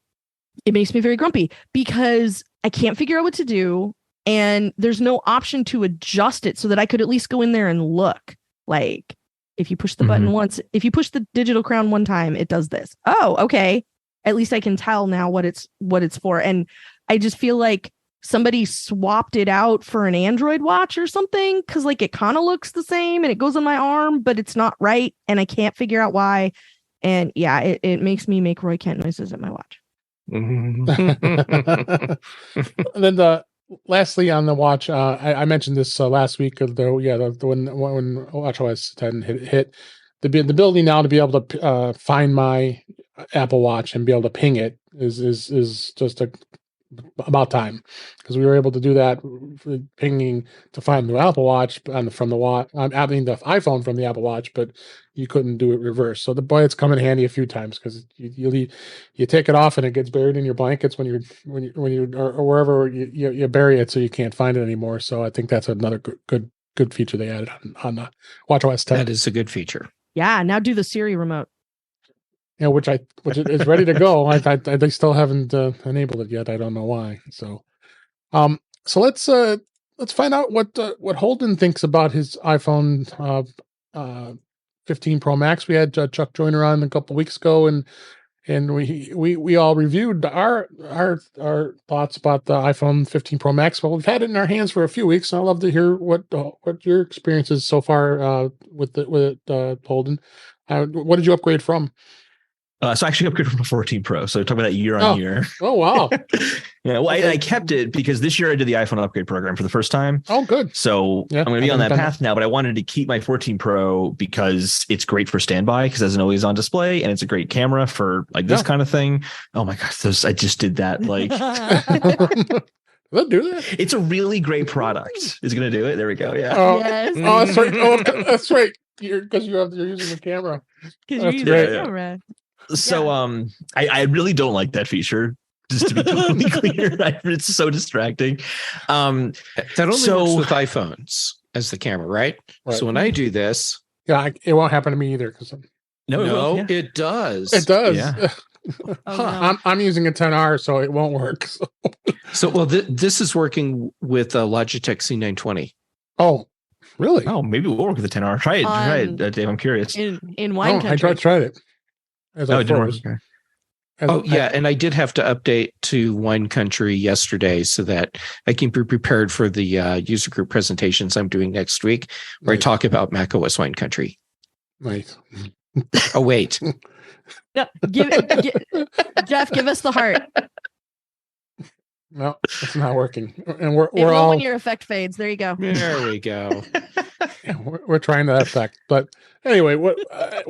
it makes me very grumpy because I can't figure out what to do and there's no option to adjust it so that I could at least go in there and look. Like if you push the button once, if you push the digital crown one time, it does this. Oh, okay. At least I can tell now what it's for. And I just feel like somebody swapped it out for an Android watch or something because like it kind of looks the same and it goes on my arm, but it's not right. And I can't figure out why. And yeah, it makes me make Roy Kent noises at my watch. And then lastly on the watch, I mentioned this last week. When watchOS 10 hit, the ability now to be able to find my Apple Watch and be able to ping it is just about time because we were able to do that pinging to find the Apple Watch from the watch. The iPhone from the Apple Watch, but you couldn't do it reverse. So it's come in handy a few times because you take it off and it gets buried in your blankets when you or wherever you bury it, so you can't find it anymore. So I think that's another good feature they added on the watchOS 10. That is a good feature. Yeah, now do the Siri remote. Yeah, which is ready to go. They still haven't enabled it yet. I don't know why. So, so let's find out what Holden thinks about his iPhone 15 Pro Max. We had Chuck Joyner on a couple weeks ago, and we all reviewed our thoughts about the iPhone 15 Pro Max. Well, we've had it in our hands for a few weeks, and I'd love to hear what your experience is so far with Holden. What did you upgrade from? So I actually upgraded from a 14 Pro. So talk about that year on year. Oh, wow. Yeah. Well, I kept it because this year I did the iPhone upgrade program for the first time. Oh, good. So I'm going to be on that path now, but I wanted to keep my 14 Pro because it's great for standby because it has an always on display and it's a great camera for like this kind of thing. Oh my gosh. I just did that. Like, they'll do that. It's a really great product. Is it going to do it? There we go. Yeah. Oh, yes. Oh, that's right. Oh, that's right. You're using the camera. Because you're using the camera. So I really don't like that feature, just to be totally clear. It's so distracting. That only works with iPhones as the camera, right? So when I do this, it won't happen to me either. No, it does. It does. Yeah. No. I'm using a 10R, so it won't work. So this is working with Logitech C920. Oh, really? Oh, maybe we'll work with the 10R. Try it, Dave. I'm curious. In wine country. I tried it. It didn't work. Okay. Oh, yeah. And I did have to update to Wine Country yesterday so that I can be prepared for the user group presentations I'm doing next week, where I talk about macOS Wine Country. Nice. Oh, wait. No, Jeff, give us the heart. No, it's not working. And we're It will all when your effect fades. There you go. There we go. we're trying that effect. But anyway, what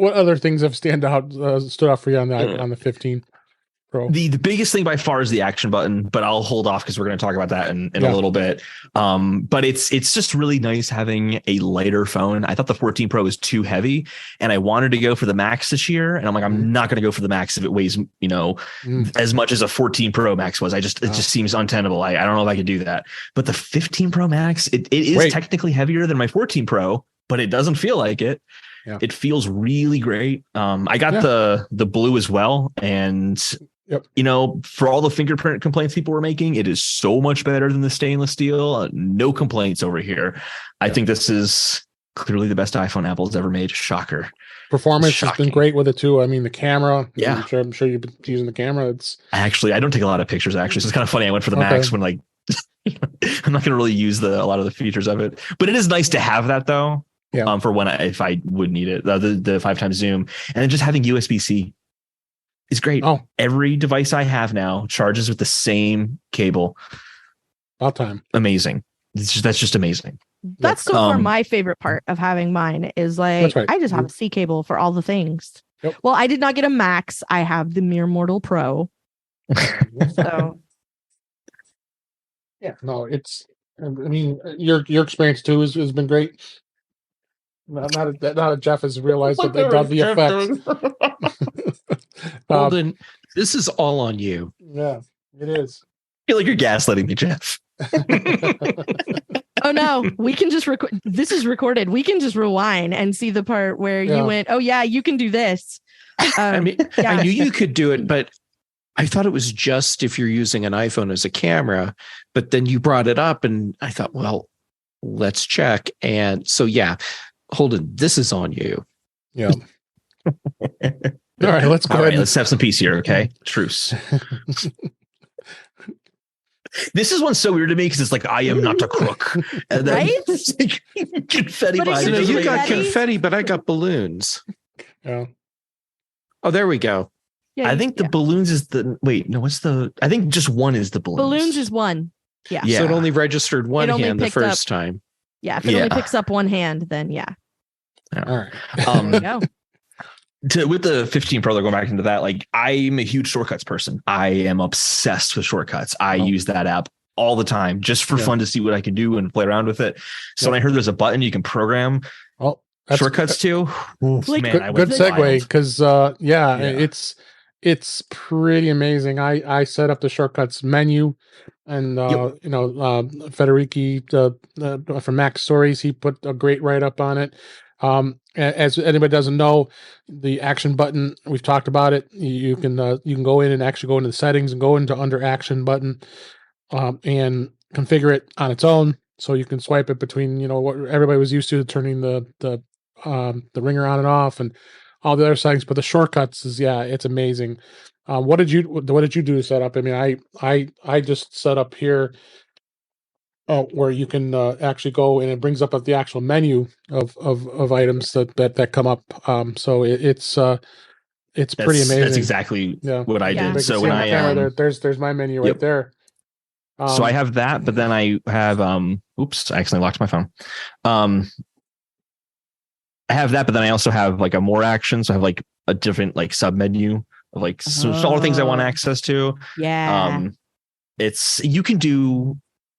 other things have stood out for you on the 15 Pro? The biggest thing by far is the action button, but I'll hold off because we're going to talk about that in a little bit. But it's just really nice having a lighter phone. I thought the 14 Pro was too heavy, and I wanted to go for the Max this year. And I'm like, I'm not going to go for the Max if it weighs, as much as a 14 Pro Max was. It just seems untenable. I don't know if I could do that. But the 15 Pro Max, it is technically heavier than my 14 Pro, but it doesn't feel like it. Yeah. It feels really great. I got the blue as well, and for all the fingerprint complaints people were making, it is so much better than the stainless steel. No complaints over here. I think this is clearly the best iPhone Apple's ever made. Shocker. Performance has been great with it too. I mean, the camera. Yeah, I'm sure you've been using the camera. It's actually, I don't take a lot of pictures. Actually, so it's kind of funny. I went for the Max when I'm not going to really use a lot of the features of it, but it is nice to have that though. Yeah. For if I would need it, the 5x zoom, and then just having USB-C. Is great. Oh, every device I have now charges with the same cable. All time. Amazing. That's just amazing. That's so far my favorite part of having mine is like, I just have a C cable for all the things. Yep. Well, I did not get a Max. I have the Mere Mortal Pro. So. Yeah, no, your experience too has been great. Not that Jeff has realized that they've done the effects. Holden, this is all on you. Yeah, it is. I feel like you're gaslighting me, Jeff. Oh no, we can just record. This is recorded. We can just rewind and see the part where you went, "Oh yeah, you can do this." I knew you could do it, but I thought it was just if you're using an iPhone as a camera. But then you brought it up, and I thought, well, let's check. And so, Holden, this is on you. Yeah. All right, let's go ahead. Let's have some peace here, okay? Truce. This is one so weird to me because it's like, I am not a crook. And then it's like confetti. You got confetti, but I got balloons. Yeah. Oh, there we go. Yeah, I think the balloons is I think just one is the balloons. Balloons is one. Yeah. So it only registered one hand the first time. Yeah. If it only picks up one hand, then All right. There you go. With the 15 Pro, going back into that, like I'm a huge shortcuts person. I am obsessed with shortcuts. I use that app all the time just for fun to see what I can do and play around with it. So when I heard there's a button you can program shortcuts to, good segue because it's pretty amazing. I set up the shortcuts menu, and Federici from Mac Stories, he put a great write up on it. As anybody doesn't know, the action button, we've talked about it. You can go in and actually go into the settings and go into under action button, and configure it on its own. So you can swipe it between, what everybody was used to, turning the ringer on and off and all the other settings. But the shortcuts it's amazing. What did you do to set up? I mean, I just set up here. Where you can actually go and it brings up the actual menu of items that come up. So it's pretty amazing. That's exactly what I did. So when there's my menu right there. So I have that, but then I have oops, I accidentally locked my phone. I have that, but then I also have like a more action. So I have like a different like sub menu of like some all the things I want access to. Yeah. You can do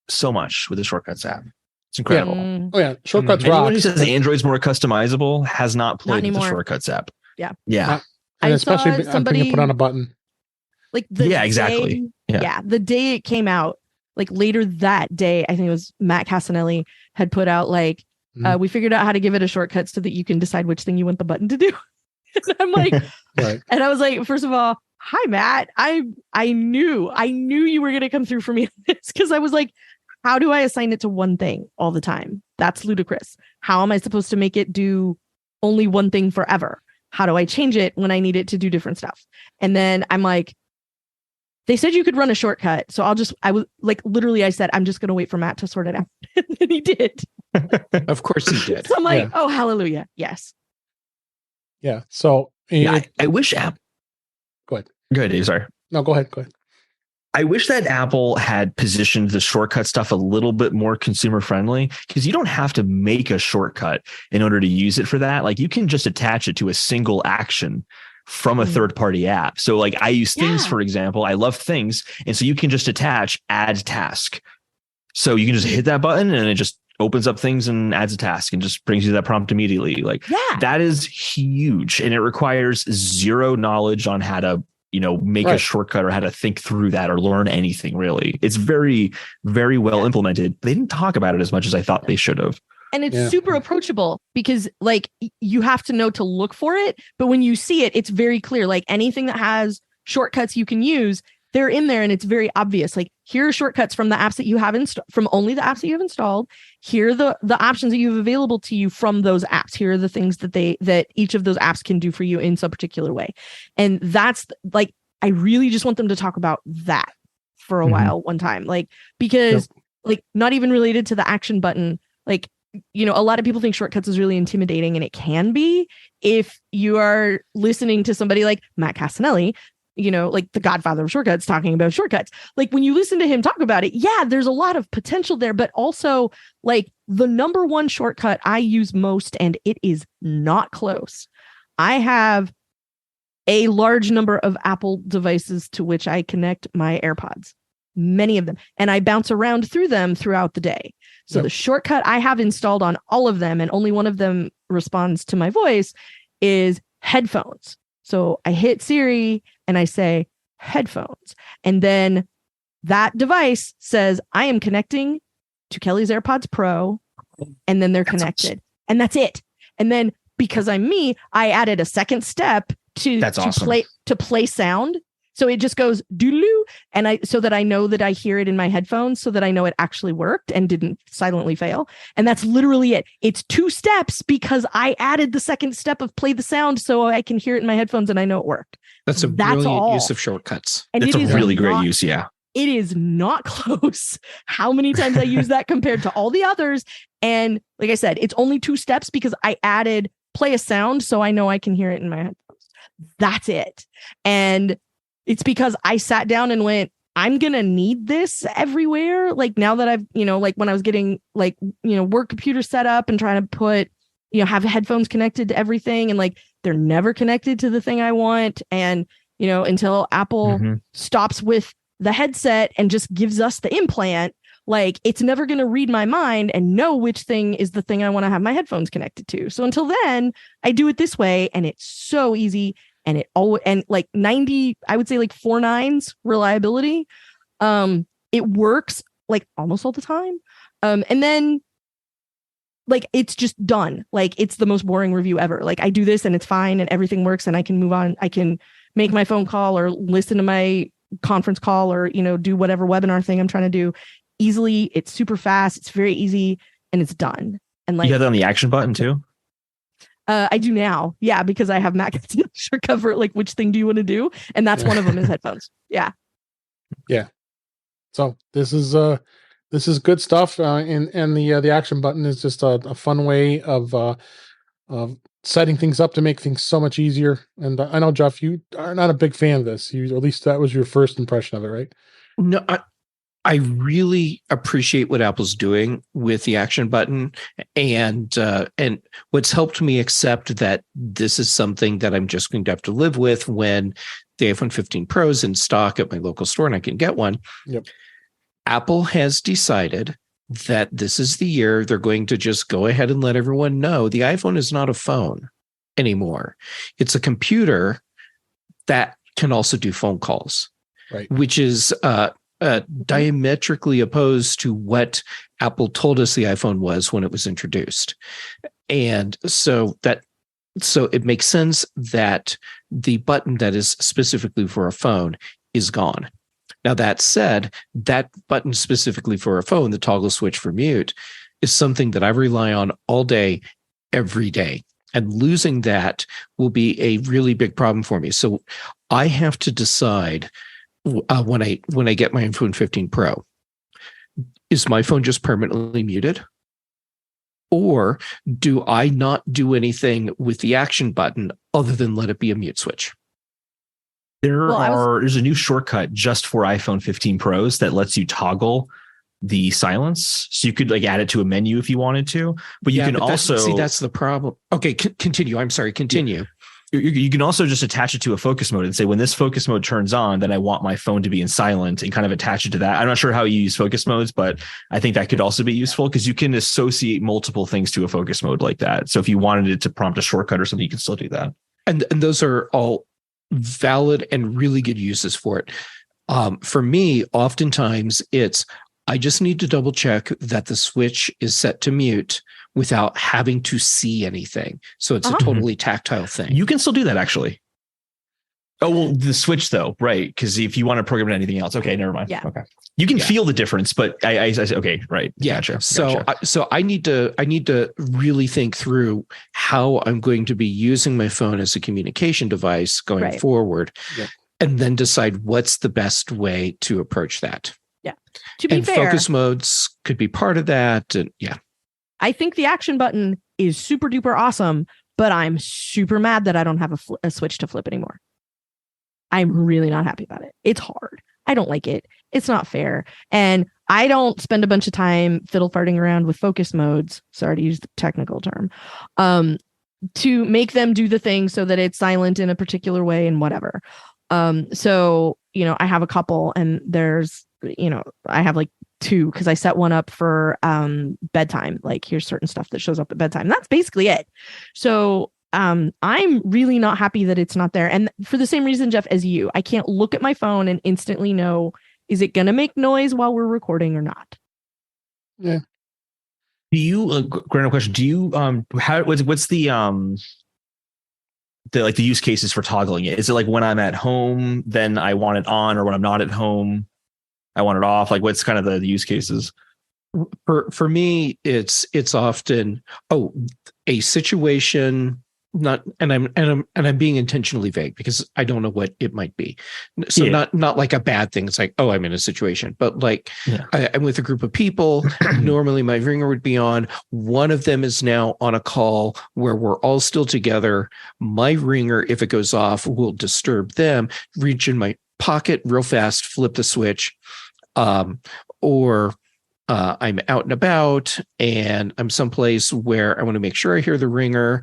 so much with the shortcuts app. It's incredible. Oh yeah, shortcuts rock. Anyone who says Android's more customizable has not played with the shortcuts app. Yeah. And especially somebody can put on a button. Like exactly. The day it came out, like later that day, I think it was Matt Casanelli had put out like, we figured out how to give it a shortcut so that you can decide which thing you want the button to do. And I'm like, and I was like, first of all, hi Matt. I knew you were gonna come through for me on this, because I was like, how do I assign it to one thing all the time? That's ludicrous. How am I supposed to make it do only one thing forever? How do I change it when I need it to do different stuff? And then I'm like, They said you could run a shortcut. So I was like, literally, I said, I'm just going to wait for Matt to sort it out. And he did. Of course he did. So I'm like, oh, hallelujah. Yes. Yeah. So I wish Apple. Go ahead. Go ahead, Dave. Sorry. No, go ahead. Go ahead. I wish that Apple had positioned the shortcut stuff a little bit more consumer friendly, because you don't have to make a shortcut in order to use it for that. Like, you can just attach it to a single action from a third party app. So like, I use Things, for example. I love Things. And so you can just attach add task. So you can just hit that button and it just opens up Things and adds a task and just brings you that prompt immediately. Like, that is huge. And it requires zero knowledge on how to, make a shortcut or how to think through that or learn anything, really. It's very, very well implemented. They didn't talk about it as much as I thought they should have. And it's super approachable because like you have to know to look for it. But when you see it, it's very clear. Like anything that has shortcuts you can use, they're in there and it's very obvious. Like, here are shortcuts from the apps that you have from only the apps that you have installed. Here are the options that you have available to you from those apps. Here are the things that each of those apps can do for you in some particular way. And that's like, I really just want them to talk about that for a while one time. Like, because like not even related to the action button, like, a lot of people think shortcuts is really intimidating, and it can be if you are listening to somebody like Matt Castanelli, like the godfather of shortcuts, talking about shortcuts. Like, when you listen to him talk about it, there's a lot of potential there, but also like the number one shortcut I use most, and it is not close. I have a large number of Apple devices to which I connect my AirPods, many of them, and I bounce around through them throughout the day. So the shortcut I have installed on all of them, and only one of them responds to my voice, is headphones. So I hit Siri and I say headphones. And then that device says, I am connecting to Kelly's AirPods Pro. And then they're connected. And that's it. And then because I'm me, I added a second step to play sound. So it just goes doodaloo, and so that I know that I hear it in my headphones, so that I know it actually worked and didn't silently fail. And that's literally it. It's 2 steps because I added the second step of play the sound so I can hear it in my headphones and I know it worked. That's a brilliant use of shortcuts. And it's a really great use. Yeah. It is not close how many times I use that compared to all the others. And like I said, it's only 2 steps because I added play a sound so I know I can hear it in my headphones. That's it. And it's because I sat down and went, I'm going to need this everywhere. Like, now that I've, like when I was getting like, work computer set up and trying to put, have headphones connected to everything, and like, they're never connected to the thing I want. And, until Apple stops with the headset and just gives us the implant, like, it's never going to read my mind and know which thing is the thing I want to have my headphones connected to. So until then, I do it this way, and it's so easy. And like 90, I would say like 4 nines reliability. It works like almost all the time. And then like, it's just done. Like, it's the most boring review ever. Like, I do this and it's fine and everything works and I can move on. I can make my phone call or listen to my conference call or, do whatever webinar thing I'm trying to do easily. It's super fast. It's very easy and it's done. And like, you have that on the action button too? I do now. Yeah. Because I have Mac shortcut for like, which thing do you want to do? And that's one of them is headphones. Yeah. Yeah. So this is good stuff. And the action button is just a fun way of setting things up to make things so much easier. And I know, Jeff, you are not a big fan of this. At least that was your first impression of it, right? No, I really appreciate what Apple's doing with the action button, and what's helped me accept that this is something that I'm just going to have to live with when the iPhone 15 Pro is in stock at my local store and I can get one. Yep. Apple has decided that this is the year they're going to just go ahead and let everyone know the iPhone is not a phone anymore. It's a computer that can also do phone calls, right? Which is diametrically opposed to what Apple told us the iPhone was when it was introduced. And so it makes sense that the button that is specifically for a phone is gone. Now, that said, that button specifically for a phone, the toggle switch for mute, is something that I rely on all day, every day. And losing that will be a really big problem for me. So I have to decide when I get my iPhone 15 Pro. Is my phone just permanently muted? Or do I not do anything with the action button other than let it be a mute switch? There's a new shortcut just for iPhone 15 Pros that lets you toggle the silence. So you could like add it to a menu if you wanted to, but you can also see, that's the problem. Okay. Continue. I'm sorry. Continue. You can also just attach it to a focus mode and say, when this focus mode turns on, then I want my phone to be in silent, and kind of attach it to that. I'm not sure how you use focus modes, but I think that could also be useful because you can associate multiple things to a focus mode like that. So if you wanted it to prompt a shortcut or something, you can still do that. And those are all valid and really good uses for it. For me, oftentimes I just need to double check that the switch is set to mute without having to see anything. So it's a totally tactile thing. You can still do that, actually. Oh, well, the switch though, right? Because if you want to program anything else, okay, never mind. Yeah. Okay, you can feel the difference, but I okay, right? Yeah. Gotcha. So I need to really think through how I'm going to be using my phone as a communication device going forward, and then decide what's the best way to approach that. Yeah. To be fair, focus modes could be part of that, and I think the action button is super duper awesome, but I'm super mad that I don't have a switch to flip anymore. I'm really not happy about it. It's hard. I don't like it. It's not fair. And I don't spend a bunch of time fiddle farting around with focus modes. Sorry to use the technical term. To make them do the thing so that it's silent in a particular way and whatever. So, I have a couple, and there's, I have like two, because I set one up for bedtime. Like, here's certain stuff that shows up at bedtime. That's basically it. So I'm really not happy that it's not there. And for the same reason, Jeff, as you, I can't look at my phone and instantly know, is it going to make noise while we're recording or not? Yeah. Do you, Grant, question, do you, what's the use cases for toggling it? Is it like when I'm at home, then I want it on, or when I'm not at home, I want it off? Like, what's kind of the use cases? For me, it's often a situation, and I'm being intentionally vague because I don't know what it might be. So not like a bad thing. It's like, I'm in a situation, but like I'm with a group of people. Normally my ringer would be on. One of them is now on a call where we're all still together. My ringer, if it goes off, will disturb them. Reach in my pocket real fast, flip the switch, or I'm out and about and I'm someplace where I want to make sure I hear the ringer,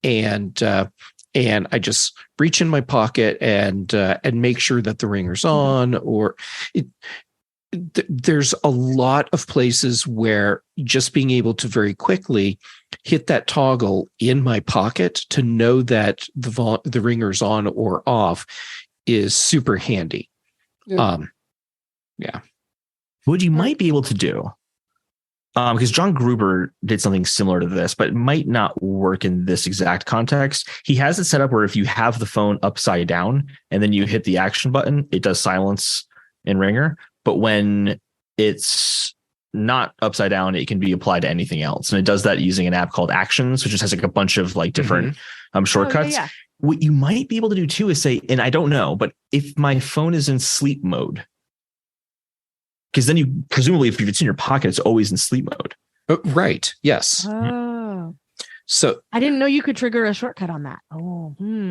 and I just reach in my pocket and make sure that the ringer's on. Or there's a lot of places where just being able to very quickly hit that toggle in my pocket to know that the ringer's on or off is super handy. What you might be able to do, because John Gruber did something similar to this, but it might not work in this exact context. He has it set up where if you have the phone upside down and then you hit the action button, it does silence and ringer. But when it's not upside down, it can be applied to anything else. And it does that using an app called Actions, which just has like a bunch of like different shortcuts. What you might be able to do too is say, and I don't know, but if my phone is in sleep mode, because then you presumably, if it's in your pocket, it's always in sleep mode. Right. Yes. Oh. So I didn't know you could trigger a shortcut on that.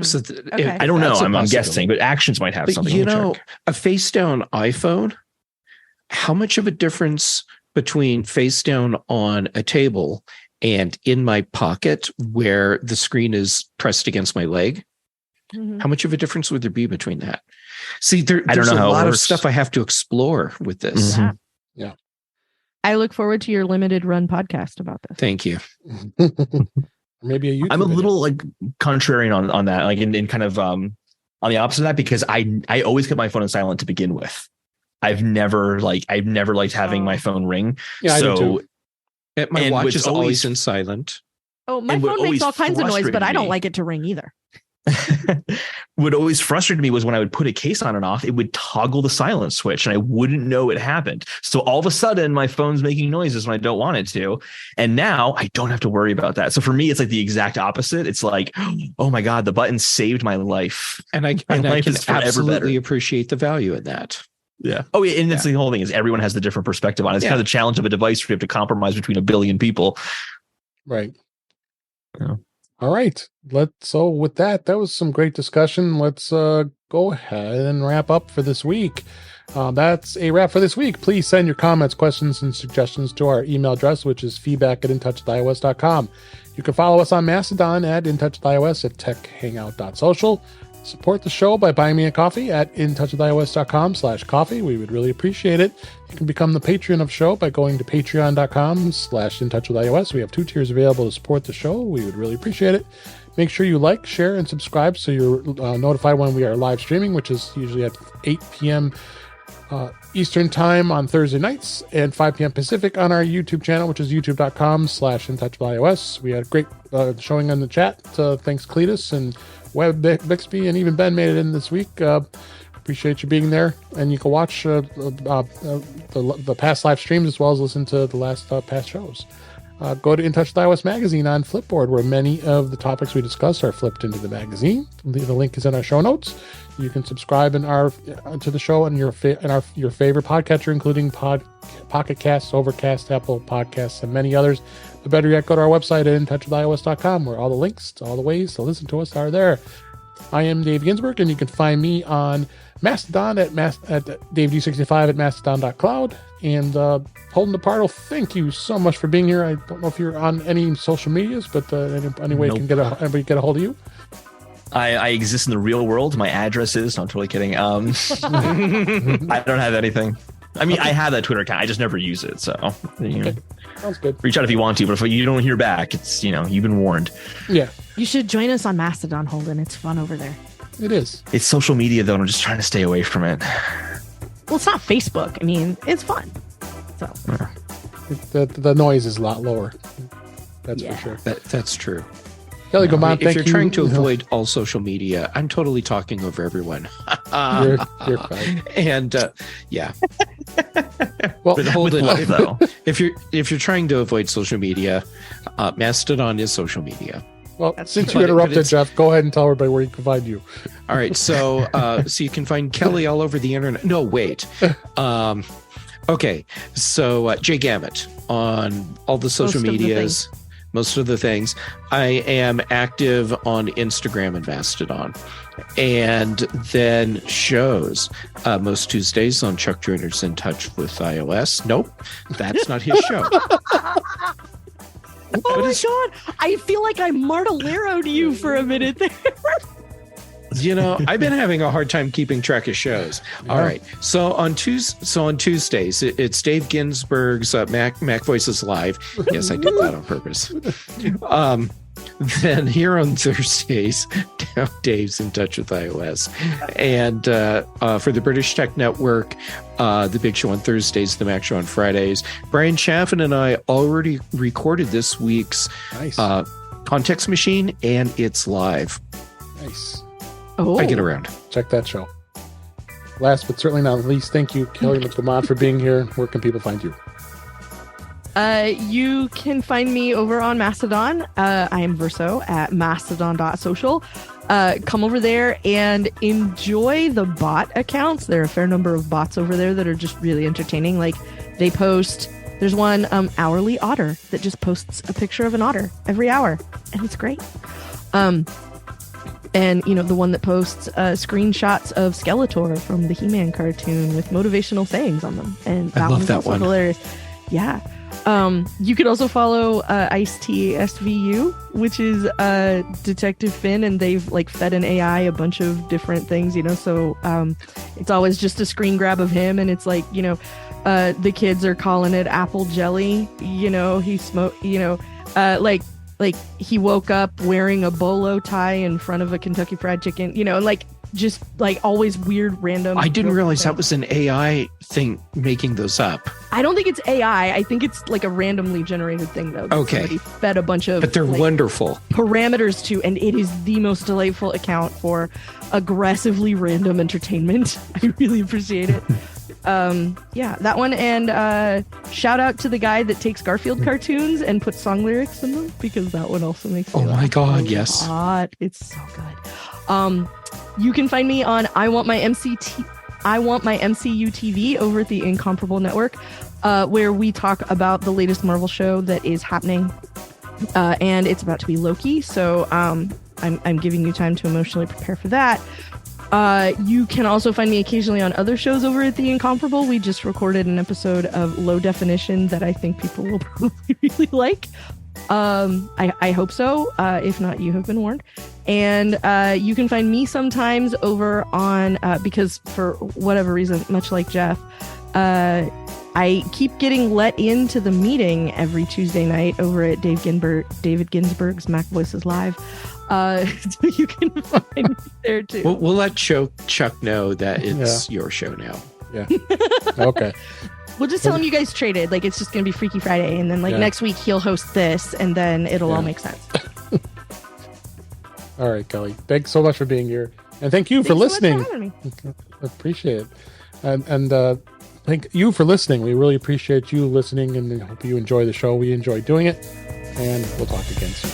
So Okay. I don't know. I'm guessing, but Actions might have something. A face down iPhone. How much of a difference between face down on a table and in my pocket where the screen is pressed against my leg? Mm-hmm. How much of a difference would there be between that? See, there's a lot of stuff I have to explore with this. Mm-hmm. Yeah. I look forward to your limited run podcast about this. Thank you. Maybe a YouTube I'm a video. little like contrarian on that, like in kind of on the opposite of that, because I always kept my phone on silent to begin with. I've never liked having my phone ring. Yeah, so I do too. My watch is always in silent. Oh, my phone makes all kinds of noise, but I don't like it to ring either. What always frustrated me was when I would put a case on and off, it would toggle the silence switch and I wouldn't know it happened. So all of a sudden my phone's making noises when I don't want it to. And now I don't have to worry about that. So for me, it's like the exact opposite. It's like, oh my God, the button saved my life. And I can absolutely appreciate the value in that. Yeah. Oh, yeah. And that's the whole thing is everyone has the different perspective on it. It's kind of the challenge of a device where you have to compromise between a billion people. Right. Yeah. All right. So with that was some great discussion. Let's go ahead and wrap up for this week. That's a wrap for this week. Please send your comments, questions, and suggestions to our email address, which is feedback@intouchwithios.com. You can follow us on Mastodon at intouchwithios at techhangout.social. Support the show by buying me a coffee at intouchwithios.com/coffee. We would really appreciate it. You can become the Patreon of the show by going to patreon.com/intouchwithios. We have 2 tiers available to support the show. We would really appreciate it. Make sure you like, share, and subscribe so you're notified when we are live streaming, which is usually at 8 p.m. Eastern time on Thursday nights and 5 p.m. Pacific on our YouTube channel, which is youtube.com/intouchwithios. We had a great showing in the chat. Thanks, Cletus and Webb Bixby, and even Ben made it in this week. Appreciate you being there. And you can watch the past live streams as well as listen to the last past shows. Go to In Touch with iOS magazine on Flipboard, where many of the topics we discuss are flipped into the magazine. The link is in our show notes. You can subscribe to the show and your favorite podcatcher, including Pocket Casts, Overcast, Apple Podcasts, and many others. But better yet, go to our website at intouchwithios.com, where all the links to all the ways to listen to us are there. I am Dave Ginsburg, and you can find me on Mastodon at DaveD65 at mastodon.cloud. And Holden DePardo, thank you so much for being here. I don't know if you're on any social medias, but any way can anybody get a hold of you? I exist in the real world. My address is, no, I'm totally kidding. I don't have anything. I mean, I have that Twitter account. I just never use it. So, sounds good. Reach out if you want to, but if you don't hear back, it's, you've been warned. Yeah. You should join us on Mastodon, Holden. It's fun over there. It is. It's social media, though, and I'm just trying to stay away from it. Well, it's not Facebook. I mean, it's fun. So the noise is a lot lower. That's for sure. That's true. Kelly Guimont, if you're trying to avoid all social media, I'm totally talking over everyone. You're fine. And well, but hold it love, though. If you're trying to avoid social media, Mastodon is social media. Well, since you interrupted, Jeff, go ahead and tell everybody where you can find you. All right, so you can find Kelly all over the internet. No, wait. Okay, so Jay Gamet on all the social medias. Most of the things. I am active on Instagram and Mastodon, and then shows most Tuesdays on Chuck Joyner's In Touch with iOS. Nope, that's not his show. Oh my God, I feel like I Martellero to you for a minute there. I've been having a hard time keeping track of shows. All right. So on Tuesdays, it's Dave Ginsburg's Mac Voices Live. Yes, I did that on purpose. Then here on Thursdays, Dave's In Touch with iOS. And for the British Tech Network, the Big Show on Thursdays, the Mac Show on Fridays. Brian Chaffin and I already recorded this week's Context Machine, and it's live. Nice. Oh. I get around. Check that show. Last but certainly not least, thank you, Kelly Guimont, for being here. Where can people find you? You can find me over on Mastodon. I am Verso at mastodon.social. Come over there and enjoy the bot accounts. There are a fair number of bots over there that are just really entertaining. Like they post, there's one Hourly Otter that just posts a picture of an otter every hour, and it's great. And, the one that posts screenshots of Skeletor from the He-Man cartoon with motivational sayings on them. And that one's also hilarious. Yeah. You could also follow Ice-T SVU, which is Detective Finn, and they've fed an AI a bunch of different things, so it's always just a screen grab of him, and it's the kids are calling it apple jelly, he smoked, he woke up wearing a bolo tie in front of a Kentucky Fried Chicken, just like always weird, random. I didn't realize that was an AI thing making those up. I don't think it's AI. I think it's like a randomly generated thing, though. Okay. Somebody fed a bunch of, but they're like, wonderful parameters to, and it is the most delightful account for aggressively random entertainment. I really appreciate it. Yeah, that one. And shout out to the guy that takes Garfield cartoons and puts song lyrics in them, because that one also makes me Oh my laugh God, a yes. lot. It's so good. You can find me on I Want My MCU TV over at the Incomparable Network, where we talk about the latest Marvel show that is happening, and it's about to be Loki. So I'm giving you time to emotionally prepare for that. You can also find me occasionally on other shows over at The Incomparable. We just recorded an episode of Low Definition that I think people will probably really like. I hope so. If not, you have been warned. And you can find me sometimes over on, because for whatever reason, much like Jeff, I keep getting let into the meeting every Tuesday night over at David Ginsburg's Mac Voices Live. So you can find me there too. We'll let Chuck know that it's your show now. Yeah. Okay. We'll just tell him you guys traded. Like, it's just going to be Freaky Friday. And then, like, next week he'll host this, and then it'll all make sense. All right, Kelly. Thanks so much for being here. And thank you for listening. So much for having me. I appreciate it. And thank you for listening. We really appreciate you listening, and hope you enjoy the show. We enjoy doing it. And we'll talk again soon.